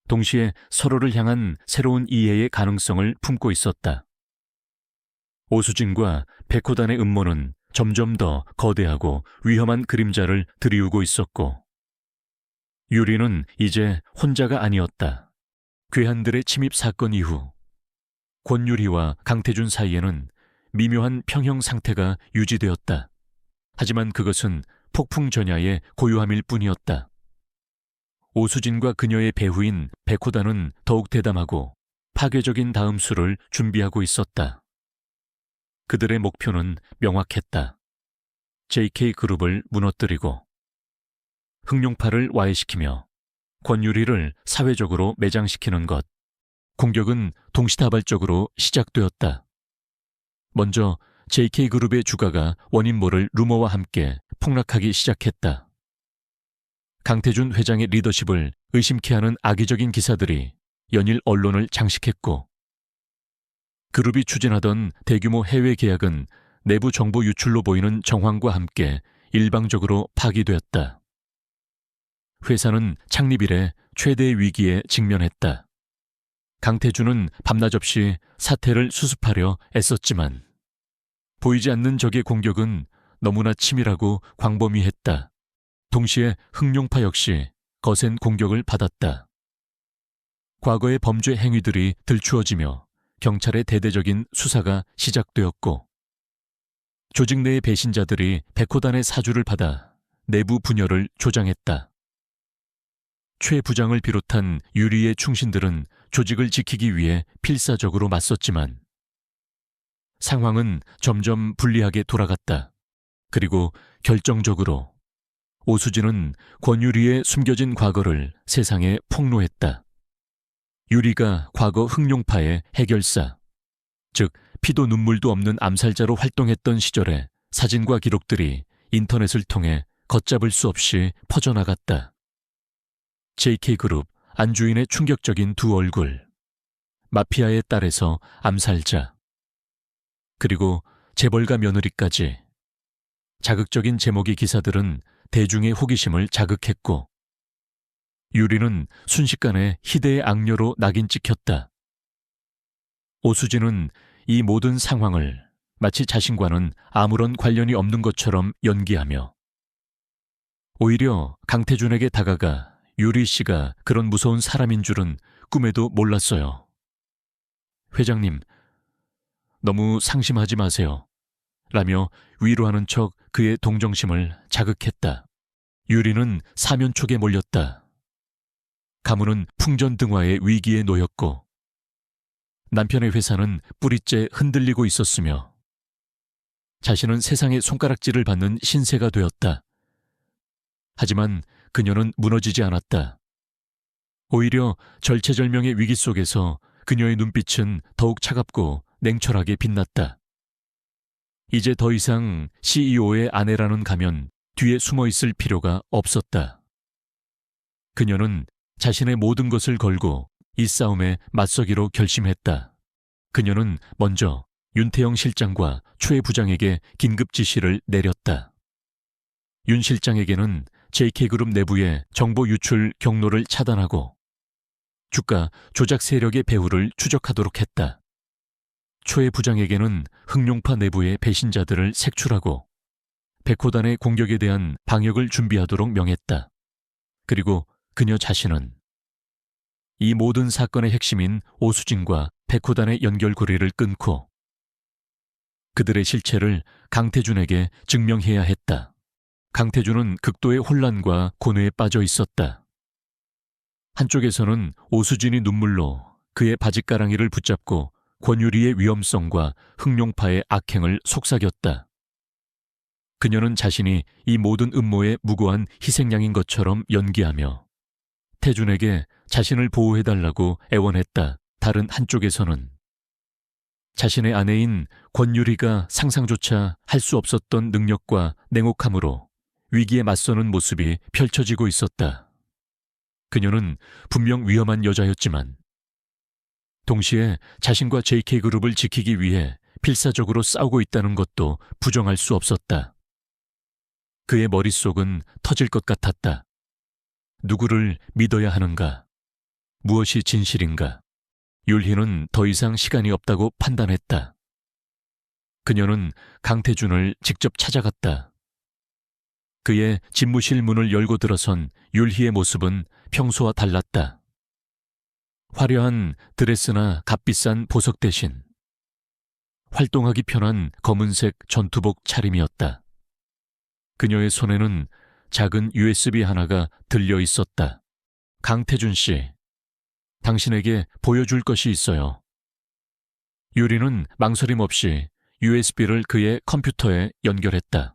동시에 서로를 향한 새로운 이해의 가능성을 품고 있었다. 오수진과 백호단의 음모는 점점 더 거대하고 위험한 그림자를 들이우고 있었고, 유리는 이제 혼자가 아니었다. 괴한들의 침입 사건 이후 권유리와 강태준 사이에는 미묘한 평형 상태가 유지되었다. 하지만 그것은 폭풍전야의 고요함일 뿐이었다. 오수진과 그녀의 배후인 백호단은 더욱 대담하고 파괴적인 다음 수를 준비하고 있었다. 그들의 목표는 명확했다. JK그룹을 무너뜨리고 흑룡파를 와해시키며 권유리를 사회적으로 매장시키는 것. 공격은 동시다발적으로 시작되었다. 먼저 JK그룹의 주가가 원인모를 루머와 함께 폭락하기 시작했다. 강태준 회장의 리더십을 의심케 하는 악의적인 기사들이 연일 언론을 장식했고, 그룹이 추진하던 대규모 해외 계약은 내부 정보 유출로 보이는 정황과 함께 일방적으로 파기되었다. 회사는 창립 이래 최대의 위기에 직면했다. 강태준은 밤낮없이 사태를 수습하려 애썼지만 보이지 않는 적의 공격은 너무나 치밀하고 광범위했다. 동시에 흑룡파 역시 거센 공격을 받았다. 과거의 범죄 행위들이 들추어지며 경찰의 대대적인 수사가 시작되었고, 조직 내의 배신자들이 백호단의 사주를 받아 내부 분열을 조장했다. 최 부장을 비롯한 유리의 충신들은 조직을 지키기 위해 필사적으로 맞섰지만 상황은 점점 불리하게 돌아갔다. 그리고 결정적으로 오수진은 권유리의 숨겨진 과거를 세상에 폭로했다. 유리가 과거 흑룡파의 해결사, 즉 피도 눈물도 없는 암살자로 활동했던 시절의 사진과 기록들이 인터넷을 통해 걷잡을 수 없이 퍼져나갔다. JK그룹 안주인의 충격적인 두 얼굴, 마피아의 딸에서 암살자, 그리고 재벌가 며느리까지 자극적인 제목의 기사들은 대중의 호기심을 자극했고 유리는 순식간에 희대의 악녀로 낙인 찍혔다. 오수진은 이 모든 상황을 마치 자신과는 아무런 관련이 없는 것처럼 연기하며 오히려 강태준에게 다가가 유리 씨가 그런 무서운 사람인 줄은 꿈에도 몰랐어요. 회장님, 너무 상심하지 마세요. 라며 위로하는 척 그의 동정심을 자극했다. 유리는 사면촉에 몰렸다. 가문은 풍전등화의 위기에 놓였고 남편의 회사는 뿌리째 흔들리고 있었으며 자신은 세상의 손가락질을 받는 신세가 되었다. 하지만 그녀는 무너지지 않았다. 오히려 절체절명의 위기 속에서 그녀의 눈빛은 더욱 차갑고 냉철하게 빛났다. 이제 더 이상 CEO의 아내라는 가면 뒤에 숨어 있을 필요가 없었다. 그녀는 자신의 모든 것을 걸고 이 싸움에 맞서기로 결심했다. 그녀는 먼저 윤태영 실장과 최 부장에게 긴급 지시를 내렸다. 윤 실장에게는 JK그룹 내부의 정보 유출 경로를 차단하고 주가 조작 세력의 배후를 추적하도록 했다. 최 부장에게는 흑룡파 내부의 배신자들을 색출하고 백호단의 공격에 대한 방역을 준비하도록 명했다. 그리고 그녀 자신은 이 모든 사건의 핵심인 오수진과 백호단의 연결고리를 끊고 그들의 실체를 강태준에게 증명해야 했다. 강태준은 극도의 혼란과 고뇌에 빠져 있었다. 한쪽에서는 오수진이 눈물로 그의 바짓가랑이를 붙잡고 권유리의 위험성과 흑룡파의 악행을 속삭였다. 그녀는 자신이 이 모든 음모의 무고한 희생양인 것처럼 연기하며 태준에게 자신을 보호해달라고 애원했다. 다른 한쪽에서는 자신의 아내인 권유리가 상상조차 할 수 없었던 능력과 냉혹함으로 위기에 맞서는 모습이 펼쳐지고 있었다. 그녀는 분명 위험한 여자였지만 동시에 자신과 JK그룹을 지키기 위해 필사적으로 싸우고 있다는 것도 부정할 수 없었다. 그의 머릿속은 터질 것 같았다. 누구를 믿어야 하는가? 무엇이 진실인가? 율희는 더 이상 시간이 없다고 판단했다. 그녀는 강태준을 직접 찾아갔다. 그의 집무실 문을 열고 들어선 율희의 모습은 평소와 달랐다. 화려한 드레스나 값비싼 보석 대신 활동하기 편한 검은색 전투복 차림이었다. 그녀의 손에는 작은 USB 하나가 들려 있었다. 강태준 씨, 당신에게 보여줄 것이 있어요. 유리는 망설임 없이 USB를 그의 컴퓨터에 연결했다.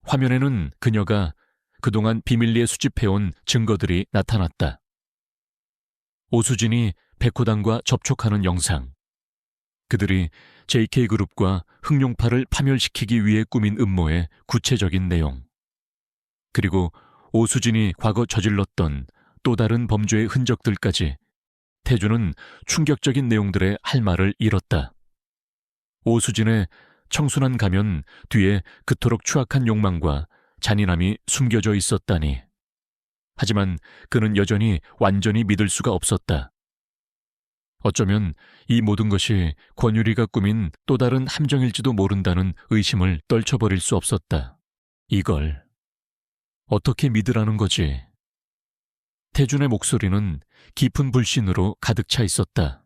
화면에는 그녀가 그동안 비밀리에 수집해온 증거들이 나타났다. 오수진이 백호단과 접촉하는 영상, 그들이 JK그룹과 흑룡파를 파멸시키기 위해 꾸민 음모의 구체적인 내용, 그리고 오수진이 과거 저질렀던 또 다른 범죄의 흔적들까지 태준은 충격적인 내용들의 할 말을 잃었다. 오수진의 청순한 가면 뒤에 그토록 추악한 욕망과 잔인함이 숨겨져 있었다니. 하지만 그는 여전히 완전히 믿을 수가 없었다. 어쩌면 이 모든 것이 권유리가 꾸민 또 다른 함정일지도 모른다는 의심을 떨쳐버릴 수 없었다. 이걸 어떻게 믿으라는 거지? 태준의 목소리는 깊은 불신으로 가득 차 있었다.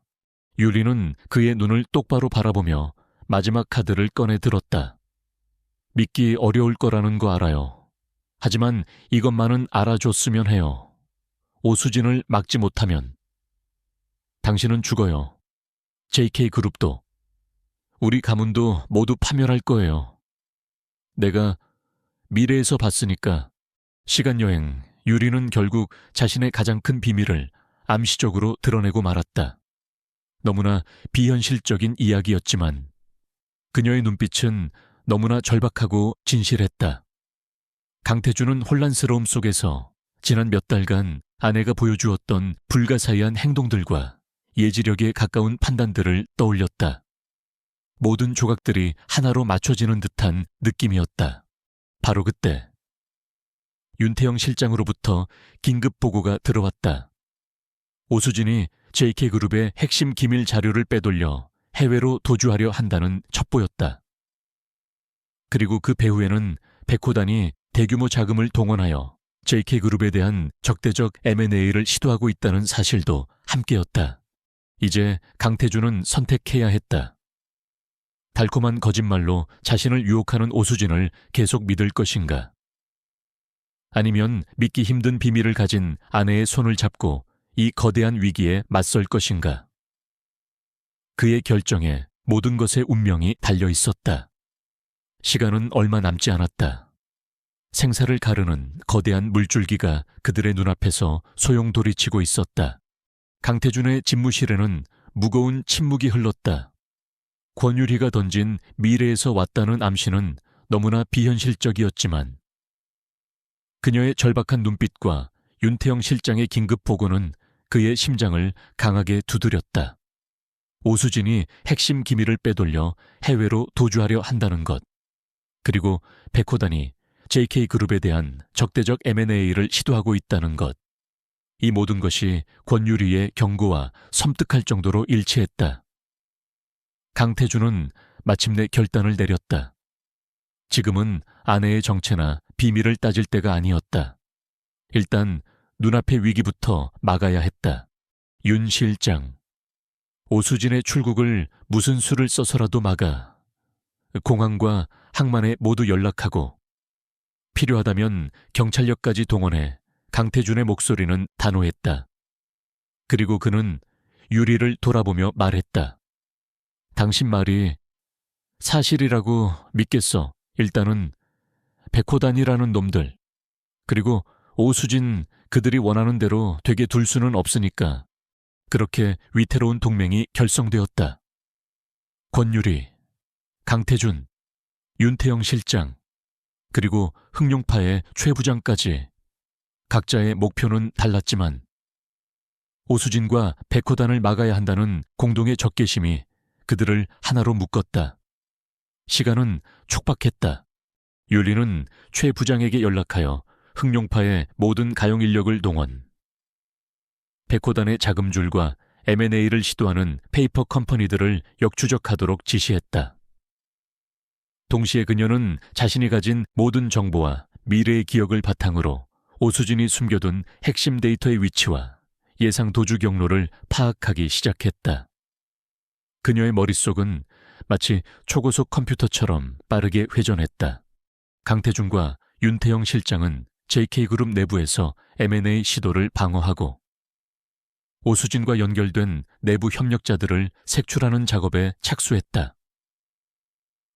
유리는 그의 눈을 똑바로 바라보며 마지막 카드를 꺼내 들었다. 믿기 어려울 거라는 거 알아요. 하지만 이것만은 알아줬으면 해요. 오수진을 막지 못하면 당신은 죽어요. JK그룹도, 우리 가문도 모두 파멸할 거예요. 내가 미래에서 봤으니까. 시간여행, 유리는 결국 자신의 가장 큰 비밀을 암시적으로 드러내고 말았다. 너무나 비현실적인 이야기였지만 그녀의 눈빛은 너무나 절박하고 진실했다. 강태준은 혼란스러움 속에서 지난 몇 달간 아내가 보여주었던 불가사의한 행동들과 예지력에 가까운 판단들을 떠올렸다. 모든 조각들이 하나로 맞춰지는 듯한 느낌이었다. 바로 그때 윤태영 실장으로부터 긴급 보고가 들어왔다. 오수진이 JK그룹의 핵심 기밀 자료를 빼돌려 해외로 도주하려 한다는 첩보였다. 그리고 그 배후에는 백호단이 대규모 자금을 동원하여 JK그룹에 대한 적대적 M&A를 시도하고 있다는 사실도 함께였다. 이제 강태준은 선택해야 했다. 달콤한 거짓말로 자신을 유혹하는 오수진을 계속 믿을 것인가? 아니면 믿기 힘든 비밀을 가진 아내의 손을 잡고 이 거대한 위기에 맞설 것인가? 그의 결정에 모든 것의 운명이 달려 있었다. 시간은 얼마 남지 않았다. 생사를 가르는 거대한 물줄기가 그들의 눈앞에서 소용돌이치고 있었다. 강태준의 집무실에는 무거운 침묵이 흘렀다. 권유리가 던진 미래에서 왔다는 암시는 너무나 비현실적이었지만 그녀의 절박한 눈빛과 윤태영 실장의 긴급 보고는 그의 심장을 강하게 두드렸다. 오수진이 핵심 기밀을 빼돌려 해외로 도주하려 한다는 것, 그리고 백호단이 JK그룹에 대한 적대적 M&A를 시도하고 있다는 것, 이 모든 것이 권유리의 경고와 섬뜩할 정도로 일치했다. 강태준은 마침내 결단을 내렸다. 지금은 아내의 정체나 비밀을 따질 때가 아니었다. 일단 눈앞의 위기부터 막아야 했다. 윤 실장, 오수진의 출국을 무슨 수를 써서라도 막아 공항과 항만에 모두 연락하고 필요하다면 경찰력까지 동원해 강태준의 목소리는 단호했다. 그리고 그는 유리를 돌아보며 말했다. 당신 말이 사실이라고 믿겠어. 일단은 백호단이라는 놈들, 그리고 오수진 그들이 원하는 대로 되게 둘 수는 없으니까 그렇게 위태로운 동맹이 결성되었다. 권유리, 강태준, 윤태영 실장, 그리고 흑룡파의 최 부장까지 각자의 목표는 달랐지만 오수진과 백호단을 막아야 한다는 공동의 적개심이 그들을 하나로 묶었다. 시간은 촉박했다. 윤리는 최 부장에게 연락하여 흑룡파의 모든 가용 인력을 동원, 백호단의 자금줄과 M&A를 시도하는 페이퍼 컴퍼니들을 역추적하도록 지시했다. 동시에 그녀는 자신이 가진 모든 정보와 미래의 기억을 바탕으로 오수진이 숨겨둔 핵심 데이터의 위치와 예상 도주 경로를 파악하기 시작했다. 그녀의 머릿속은 마치 초고속 컴퓨터처럼 빠르게 회전했다. 강태준과 윤태영 실장은 JK그룹 내부에서 M&A 시도를 방어하고 오수진과 연결된 내부 협력자들을 색출하는 작업에 착수했다.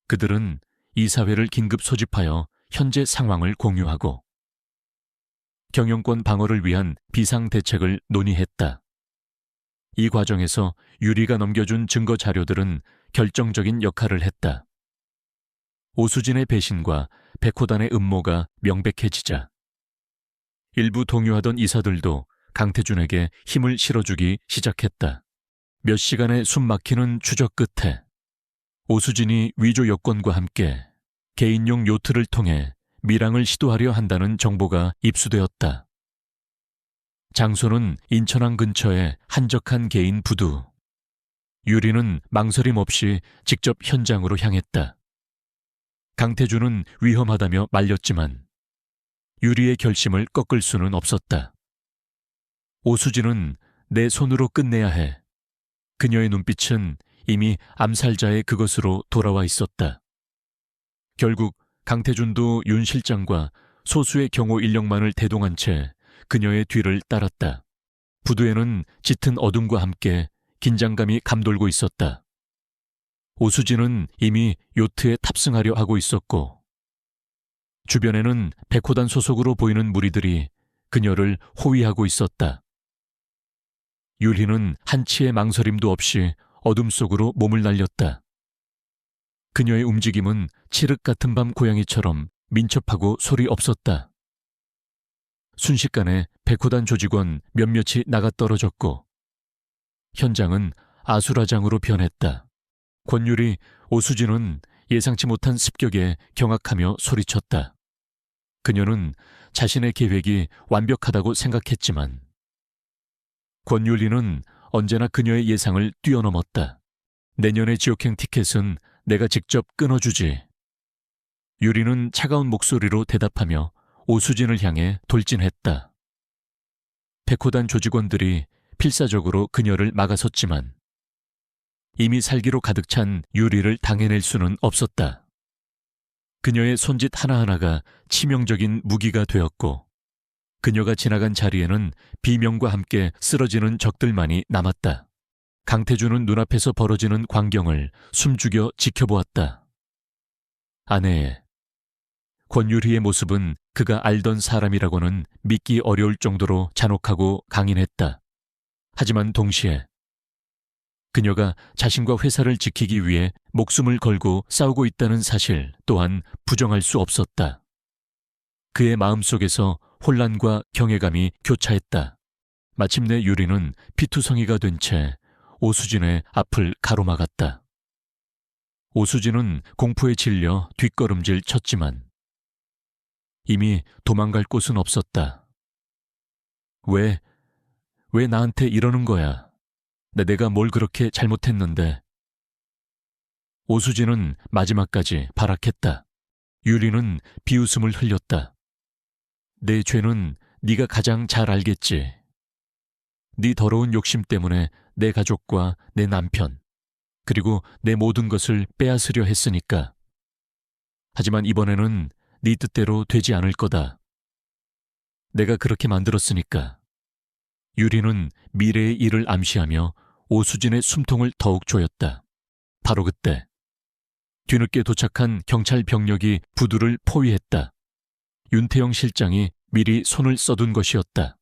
그들은 이사회를 긴급 소집하여 현재 상황을 공유하고 경영권 방어를 위한 비상대책을 논의했다. 이 과정에서 유리가 넘겨준 증거 자료들은 결정적인 역할을 했다. 오수진의 배신과 백호단의 음모가 명백해지자 일부 동요하던 이사들도 강태준에게 힘을 실어주기 시작했다. 몇 시간의 숨막히는 추적 끝에 오수진이 위조 여권과 함께 개인용 요트를 통해 밀항을 시도하려 한다는 정보가 입수되었다. 장소는 인천항 근처의 한적한 개인 부두. 유리는 망설임 없이 직접 현장으로 향했다. 강태준은 위험하다며 말렸지만 유리의 결심을 꺾을 수는 없었다. 오수진은 내 손으로 끝내야 해. 그녀의 눈빛은 이미 암살자의 그것으로 돌아와 있었다. 결국 강태준도 윤 실장과 소수의 경호 인력만을 대동한 채 그녀의 뒤를 따랐다. 부두에는 짙은 어둠과 함께 긴장감이 감돌고 있었다. 오수진은 이미 요트에 탑승하려 하고 있었고 주변에는 백호단 소속으로 보이는 무리들이 그녀를 호위하고 있었다. 율희는 한치의 망설임도 없이 어둠 속으로 몸을 날렸다. 그녀의 움직임은 칠흑 같은 밤 고양이처럼 민첩하고 소리 없었다. 순식간에 백호단 조직원 몇몇이 나가떨어졌고 현장은 아수라장으로 변했다. 권율이 오수진은 예상치 못한 습격에 경악하며 소리쳤다. 그녀는 자신의 계획이 완벽하다고 생각했지만 권율리는 언제나 그녀의 예상을 뛰어넘었다. 내년의 지옥행 티켓은 내가 직접 끊어주지. 유리는 차가운 목소리로 대답하며 오수진을 향해 돌진했다. 백호단 조직원들이 필사적으로 그녀를 막아섰지만 이미 살기로 가득 찬 유리를 당해낼 수는 없었다. 그녀의 손짓 하나하나가 치명적인 무기가 되었고 그녀가 지나간 자리에는 비명과 함께 쓰러지는 적들만이 남았다. 강태준은 눈앞에서 벌어지는 광경을 숨죽여 지켜보았다. 아내의 권유리의 모습은 그가 알던 사람이라고는 믿기 어려울 정도로 잔혹하고 강인했다. 하지만 동시에 그녀가 자신과 회사를 지키기 위해 목숨을 걸고 싸우고 있다는 사실 또한 부정할 수 없었다. 그의 마음속에서 혼란과 경외감이 교차했다. 마침내 유리는 피투성이가 된 채 오수진의 앞을 가로막았다. 오수진은 공포에 질려 뒷걸음질 쳤지만 이미 도망갈 곳은 없었다. 왜 나한테 이러는 거야? 내가 뭘 그렇게 잘못했는데? 오수진은 마지막까지 발악했다. 유리는 비웃음을 흘렸다. 내 죄는 네가 가장 잘 알겠지. 네 더러운 욕심 때문에 내 가족과 내 남편, 그리고 내 모든 것을 빼앗으려 했으니까. 하지만 이번에는 네 뜻대로 되지 않을 거다. 내가 그렇게 만들었으니까. 유리는 미래의 일을 암시하며 오수진의 숨통을 더욱 조였다. 바로 그때 뒤늦게 도착한 경찰 병력이 부두를 포위했다. 윤태영 실장이 미리 손을 써둔 것이었다.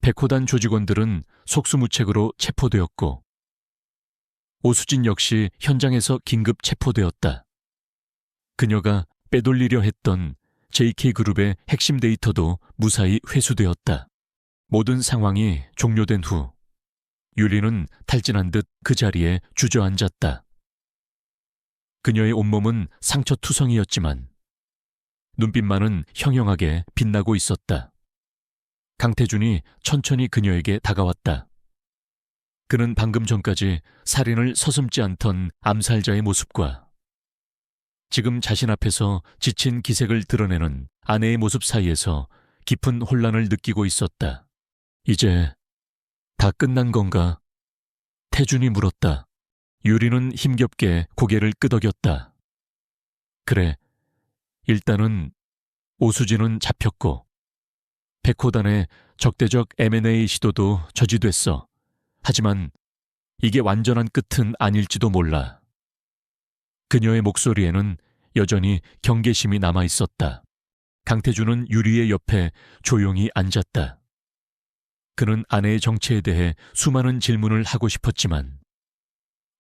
백호단 조직원들은 속수무책으로 체포되었고 오수진 역시 현장에서 긴급 체포되었다. 그녀가 빼돌리려 했던 JK그룹의 핵심 데이터도 무사히 회수되었다. 모든 상황이 종료된 후 유리는 탈진한 듯 그 자리에 주저앉았다. 그녀의 온몸은 상처투성이었지만 눈빛만은 형형하게 빛나고 있었다. 강태준이 천천히 그녀에게 다가왔다. 그는 방금 전까지 살인을 서슴지 않던 암살자의 모습과 지금 자신 앞에서 지친 기색을 드러내는 아내의 모습 사이에서 깊은 혼란을 느끼고 있었다. 이제 다 끝난 건가? 태준이 물었다. 유리는 힘겹게 고개를 끄덕였다. 그래, 일단은 오수진은 잡혔고 백호단의 적대적 M&A 시도도 저지됐어. 하지만 이게 완전한 끝은 아닐지도 몰라. 그녀의 목소리에는 여전히 경계심이 남아 있었다. 강태준은 유리의 옆에 조용히 앉았다. 그는 아내의 정체에 대해 수많은 질문을 하고 싶었지만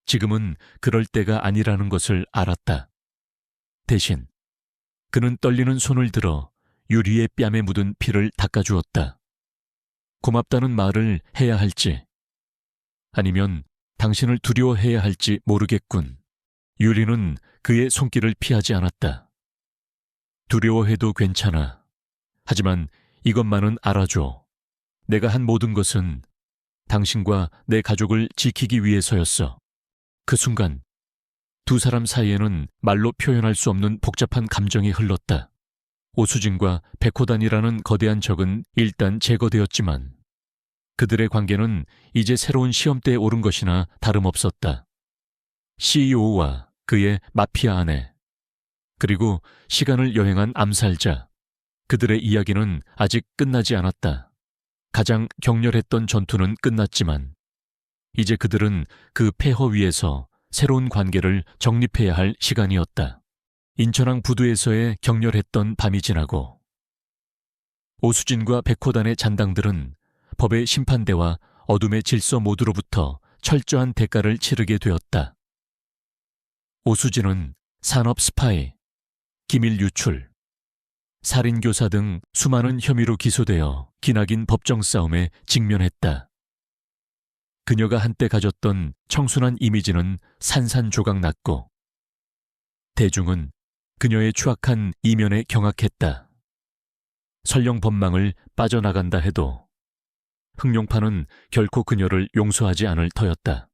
지금은 그럴 때가 아니라는 것을 알았다. 대신 그는 떨리는 손을 들어 유리의 뺨에 묻은 피를 닦아주었다. 고맙다는 말을 해야 할지 아니면 당신을 두려워해야 할지 모르겠군. 유리는 그의 손길을 피하지 않았다. 두려워해도 괜찮아. 하지만 이것만은 알아줘. 내가 한 모든 것은 당신과 내 가족을 지키기 위해서였어. 그 순간 두 사람 사이에는 말로 표현할 수 없는 복잡한 감정이 흘렀다. 오수진과 백호단이라는 거대한 적은 일단 제거되었지만 그들의 관계는 이제 새로운 시험대에 오른 것이나 다름없었다. CEO와 그의 마피아 아내, 그리고 시간을 여행한 암살자, 그들의 이야기는 아직 끝나지 않았다. 가장 격렬했던 전투는 끝났지만 이제 그들은 그 폐허 위에서 새로운 관계를 정립해야 할 시간이었다. 인천항 부두에서의 격렬했던 밤이 지나고 오수진과 백호단의 잔당들은 법의 심판대와 어둠의 질서 모두로부터 철저한 대가를 치르게 되었다. 오수진은 산업 스파이, 기밀 유출, 살인교사 등 수많은 혐의로 기소되어 기나긴 법정 싸움에 직면했다. 그녀가 한때 가졌던 청순한 이미지는 산산조각 났고 대중은 그녀의 추악한 이면에 경악했다. 설령 법망을 빠져나간다 해도 흑룡파는 결코 그녀를 용서하지 않을 터였다.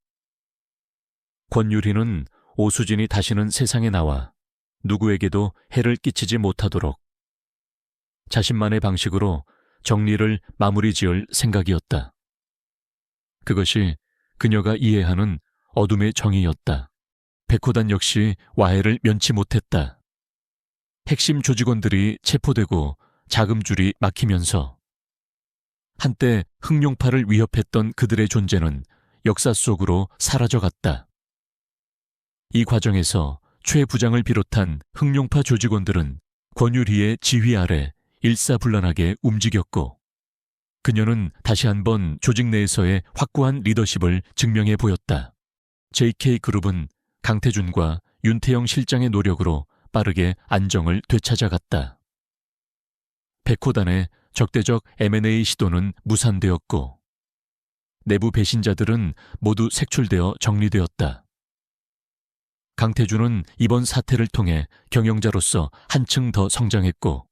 권유리는 오수진이 다시는 세상에 나와 누구에게도 해를 끼치지 못하도록 자신만의 방식으로 정리를 마무리 지을 생각이었다. 그것이 그녀가 이해하는 어둠의 정의였다. 백호단 역시 와해를 면치 못했다. 핵심 조직원들이 체포되고 자금줄이 막히면서 한때 흑룡파를 위협했던 그들의 존재는 역사 속으로 사라져갔다. 이 과정에서 최 부장을 비롯한 흑룡파 조직원들은 권유리의 지휘 아래 일사불란하게 움직였고 그녀는 다시 한번 조직 내에서의 확고한 리더십을 증명해 보였다. JK그룹은 강태준과 윤태영 실장의 노력으로 빠르게 안정을 되찾아갔다. 백호단의 적대적 M&A 시도는 무산되었고 내부 배신자들은 모두 색출되어 정리되었다. 강태준은 이번 사태를 통해 경영자로서 한층 더 성장했고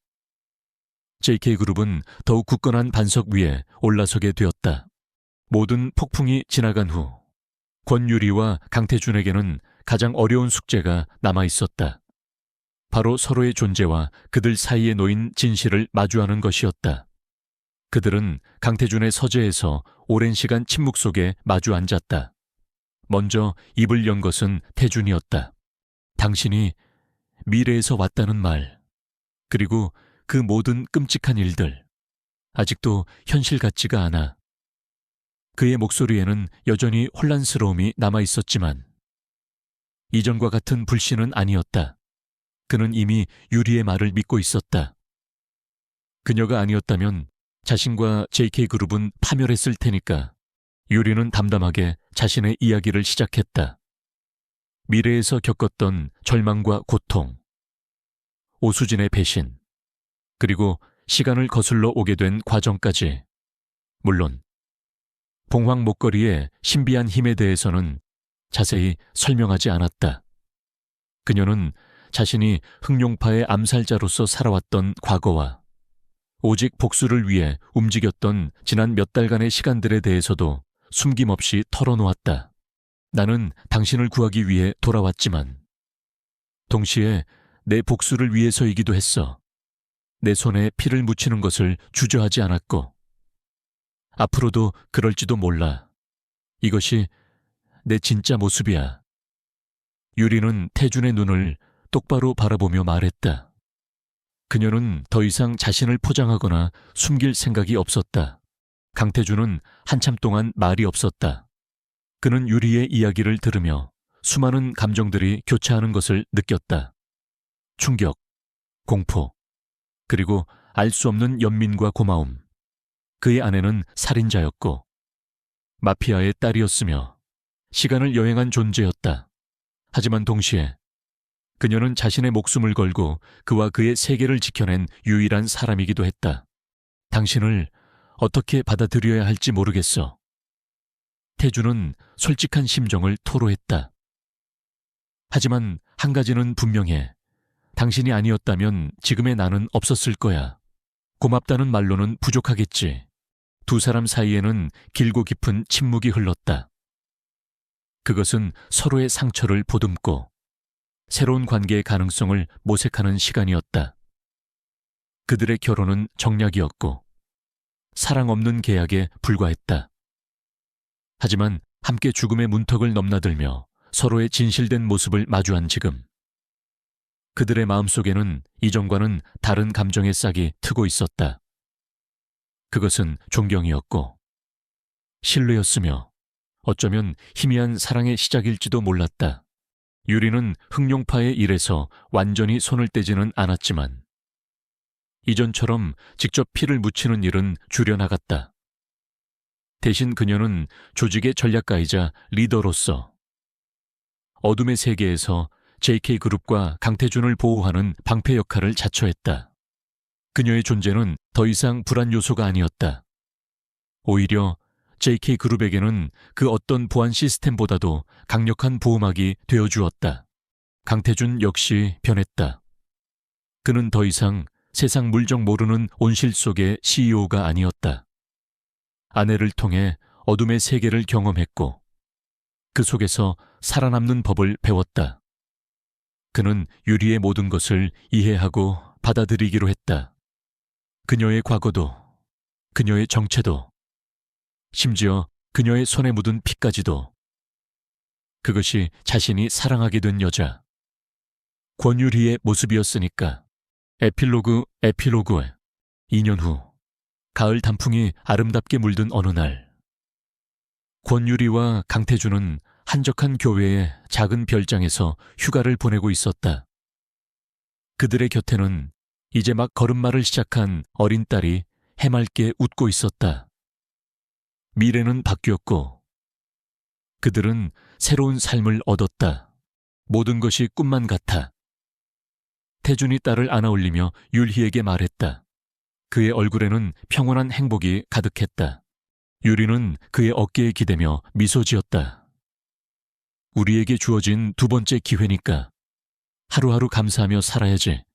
JK그룹은 더욱 굳건한 반석 위에 올라서게 되었다. 모든 폭풍이 지나간 후 권유리와 강태준에게는 가장 어려운 숙제가 남아있었다. 바로 서로의 존재와 그들 사이에 놓인 진실을 마주하는 것이었다. 그들은 강태준의 서재에서 오랜 시간 침묵 속에 마주 앉았다. 먼저 입을 연 것은 태준이었다. 당신이 미래에서 왔다는 말, 그리고 그 모든 끔찍한 일들, 아직도 현실 같지가 않아. 그의 목소리에는 여전히 혼란스러움이 남아있었지만 이전과 같은 불신은 아니었다. 그는 이미 유리의 말을 믿고 있었다. 그녀가 아니었다면 자신과 JK그룹은 파멸했을 테니까 유리는 담담하게 자신의 이야기를 시작했다. 미래에서 겪었던 절망과 고통, 오수진의 배신, 그리고 시간을 거슬러 오게 된 과정까지. 물론 봉황 목걸이의 신비한 힘에 대해서는 자세히 설명하지 않았다. 그녀는 자신이 흑룡파의 암살자로서 살아왔던 과거와 오직 복수를 위해 움직였던 지난 몇 달간의 시간들에 대해서도 숨김없이 털어놓았다. 나는 당신을 구하기 위해 돌아왔지만 동시에 내 복수를 위해서이기도 했어. 내 손에 피를 묻히는 것을 주저하지 않았고 앞으로도 그럴지도 몰라. 이것이 내 진짜 모습이야. 유리는 태준의 눈을 똑바로 바라보며 말했다. 그녀는 더 이상 자신을 포장하거나 숨길 생각이 없었다. 강태준은 한참 동안 말이 없었다. 그는 유리의 이야기를 들으며 수많은 감정들이 교차하는 것을 느꼈다. 충격, 공포, 그리고 알 수 없는 연민과 고마움. 그의 아내는 살인자였고 마피아의 딸이었으며 시간을 여행한 존재였다. 하지만 동시에 그녀는 자신의 목숨을 걸고 그와 그의 세계를 지켜낸 유일한 사람이기도 했다. 당신을 어떻게 받아들여야 할지 모르겠어. 태준은 솔직한 심정을 토로했다. 하지만 한 가지는 분명해. 당신이 아니었다면 지금의 나는 없었을 거야. 고맙다는 말로는 부족하겠지. 두 사람 사이에는 길고 깊은 침묵이 흘렀다. 그것은 서로의 상처를 보듬고 새로운 관계의 가능성을 모색하는 시간이었다. 그들의 결혼은 정략이었고 사랑 없는 계약에 불과했다. 하지만 함께 죽음의 문턱을 넘나들며 서로의 진실된 모습을 마주한 지금 그들의 마음속에는 이전과는 다른 감정의 싹이 트고 있었다. 그것은 존경이었고 신뢰였으며 어쩌면 희미한 사랑의 시작일지도 몰랐다. 유리는 흑룡파의 일에서 완전히 손을 떼지는 않았지만 이전처럼 직접 피를 묻히는 일은 줄여나갔다. 대신 그녀는 조직의 전략가이자 리더로서 어둠의 세계에서 JK그룹과 강태준을 보호하는 방패 역할을 자처했다. 그녀의 존재는 더 이상 불안 요소가 아니었다. 오히려 JK 그룹에게는 그 어떤 보안 시스템보다도 강력한 보호막이 되어주었다. 강태준 역시 변했다. 그는 더 이상 세상 물정 모르는 온실 속의 CEO가 아니었다. 아내를 통해 어둠의 세계를 경험했고 그 속에서 살아남는 법을 배웠다. 그는 유리의 모든 것을 이해하고 받아들이기로 했다. 그녀의 과거도, 그녀의 정체도, 심지어 그녀의 손에 묻은 피까지도. 그것이 자신이 사랑하게 된 여자. 권유리의 모습이었으니까. 에필로그에 2년 후 가을 단풍이 아름답게 물든 어느 날 권유리와 강태준은 한적한 교회의 작은 별장에서 휴가를 보내고 있었다. 그들의 곁에는 이제 막 걸음마를 시작한 어린 딸이 해맑게 웃고 있었다. 미래는 바뀌었고 그들은 새로운 삶을 얻었다. 모든 것이 꿈만 같아. 태준이 딸을 안아올리며 율희에게 말했다. 그의 얼굴에는 평온한 행복이 가득했다. 유리는 그의 어깨에 기대며 미소 지었다. 우리에게 주어진 두 번째 기회니까 하루하루 감사하며 살아야지.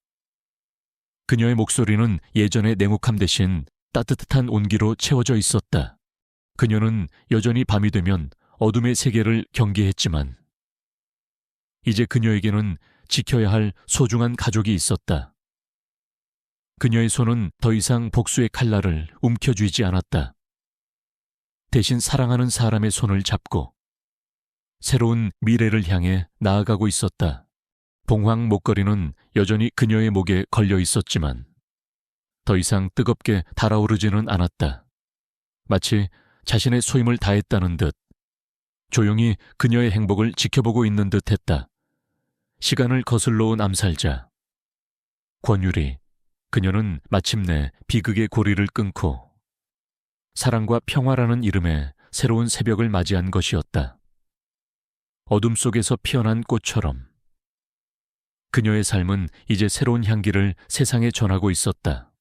그녀의 목소리는 예전의 냉혹함 대신 따뜻한 온기로 채워져 있었다. 그녀는 여전히 밤이 되면 어둠의 세계를 경계했지만 이제 그녀에게는 지켜야 할 소중한 가족이 있었다. 그녀의 손은 더 이상 복수의 칼날을 움켜쥐지 않았다. 대신 사랑하는 사람의 손을 잡고 새로운 미래를 향해 나아가고 있었다. 봉황 목걸이는 여전히 그녀의 목에 걸려 있었지만 더 이상 뜨겁게 달아오르지는 않았다. 마치 자신의 소임을 다했다는 듯 조용히 그녀의 행복을 지켜보고 있는 듯 했다. 시간을 거슬러 온 암살자 권유리. 그녀는 마침내 비극의 고리를 끊고 사랑과 평화라는 이름의 새로운 새벽을 맞이한 것이었다. 어둠 속에서 피어난 꽃처럼 그녀의 삶은 이제 새로운 향기를 세상에 전하고 있었다.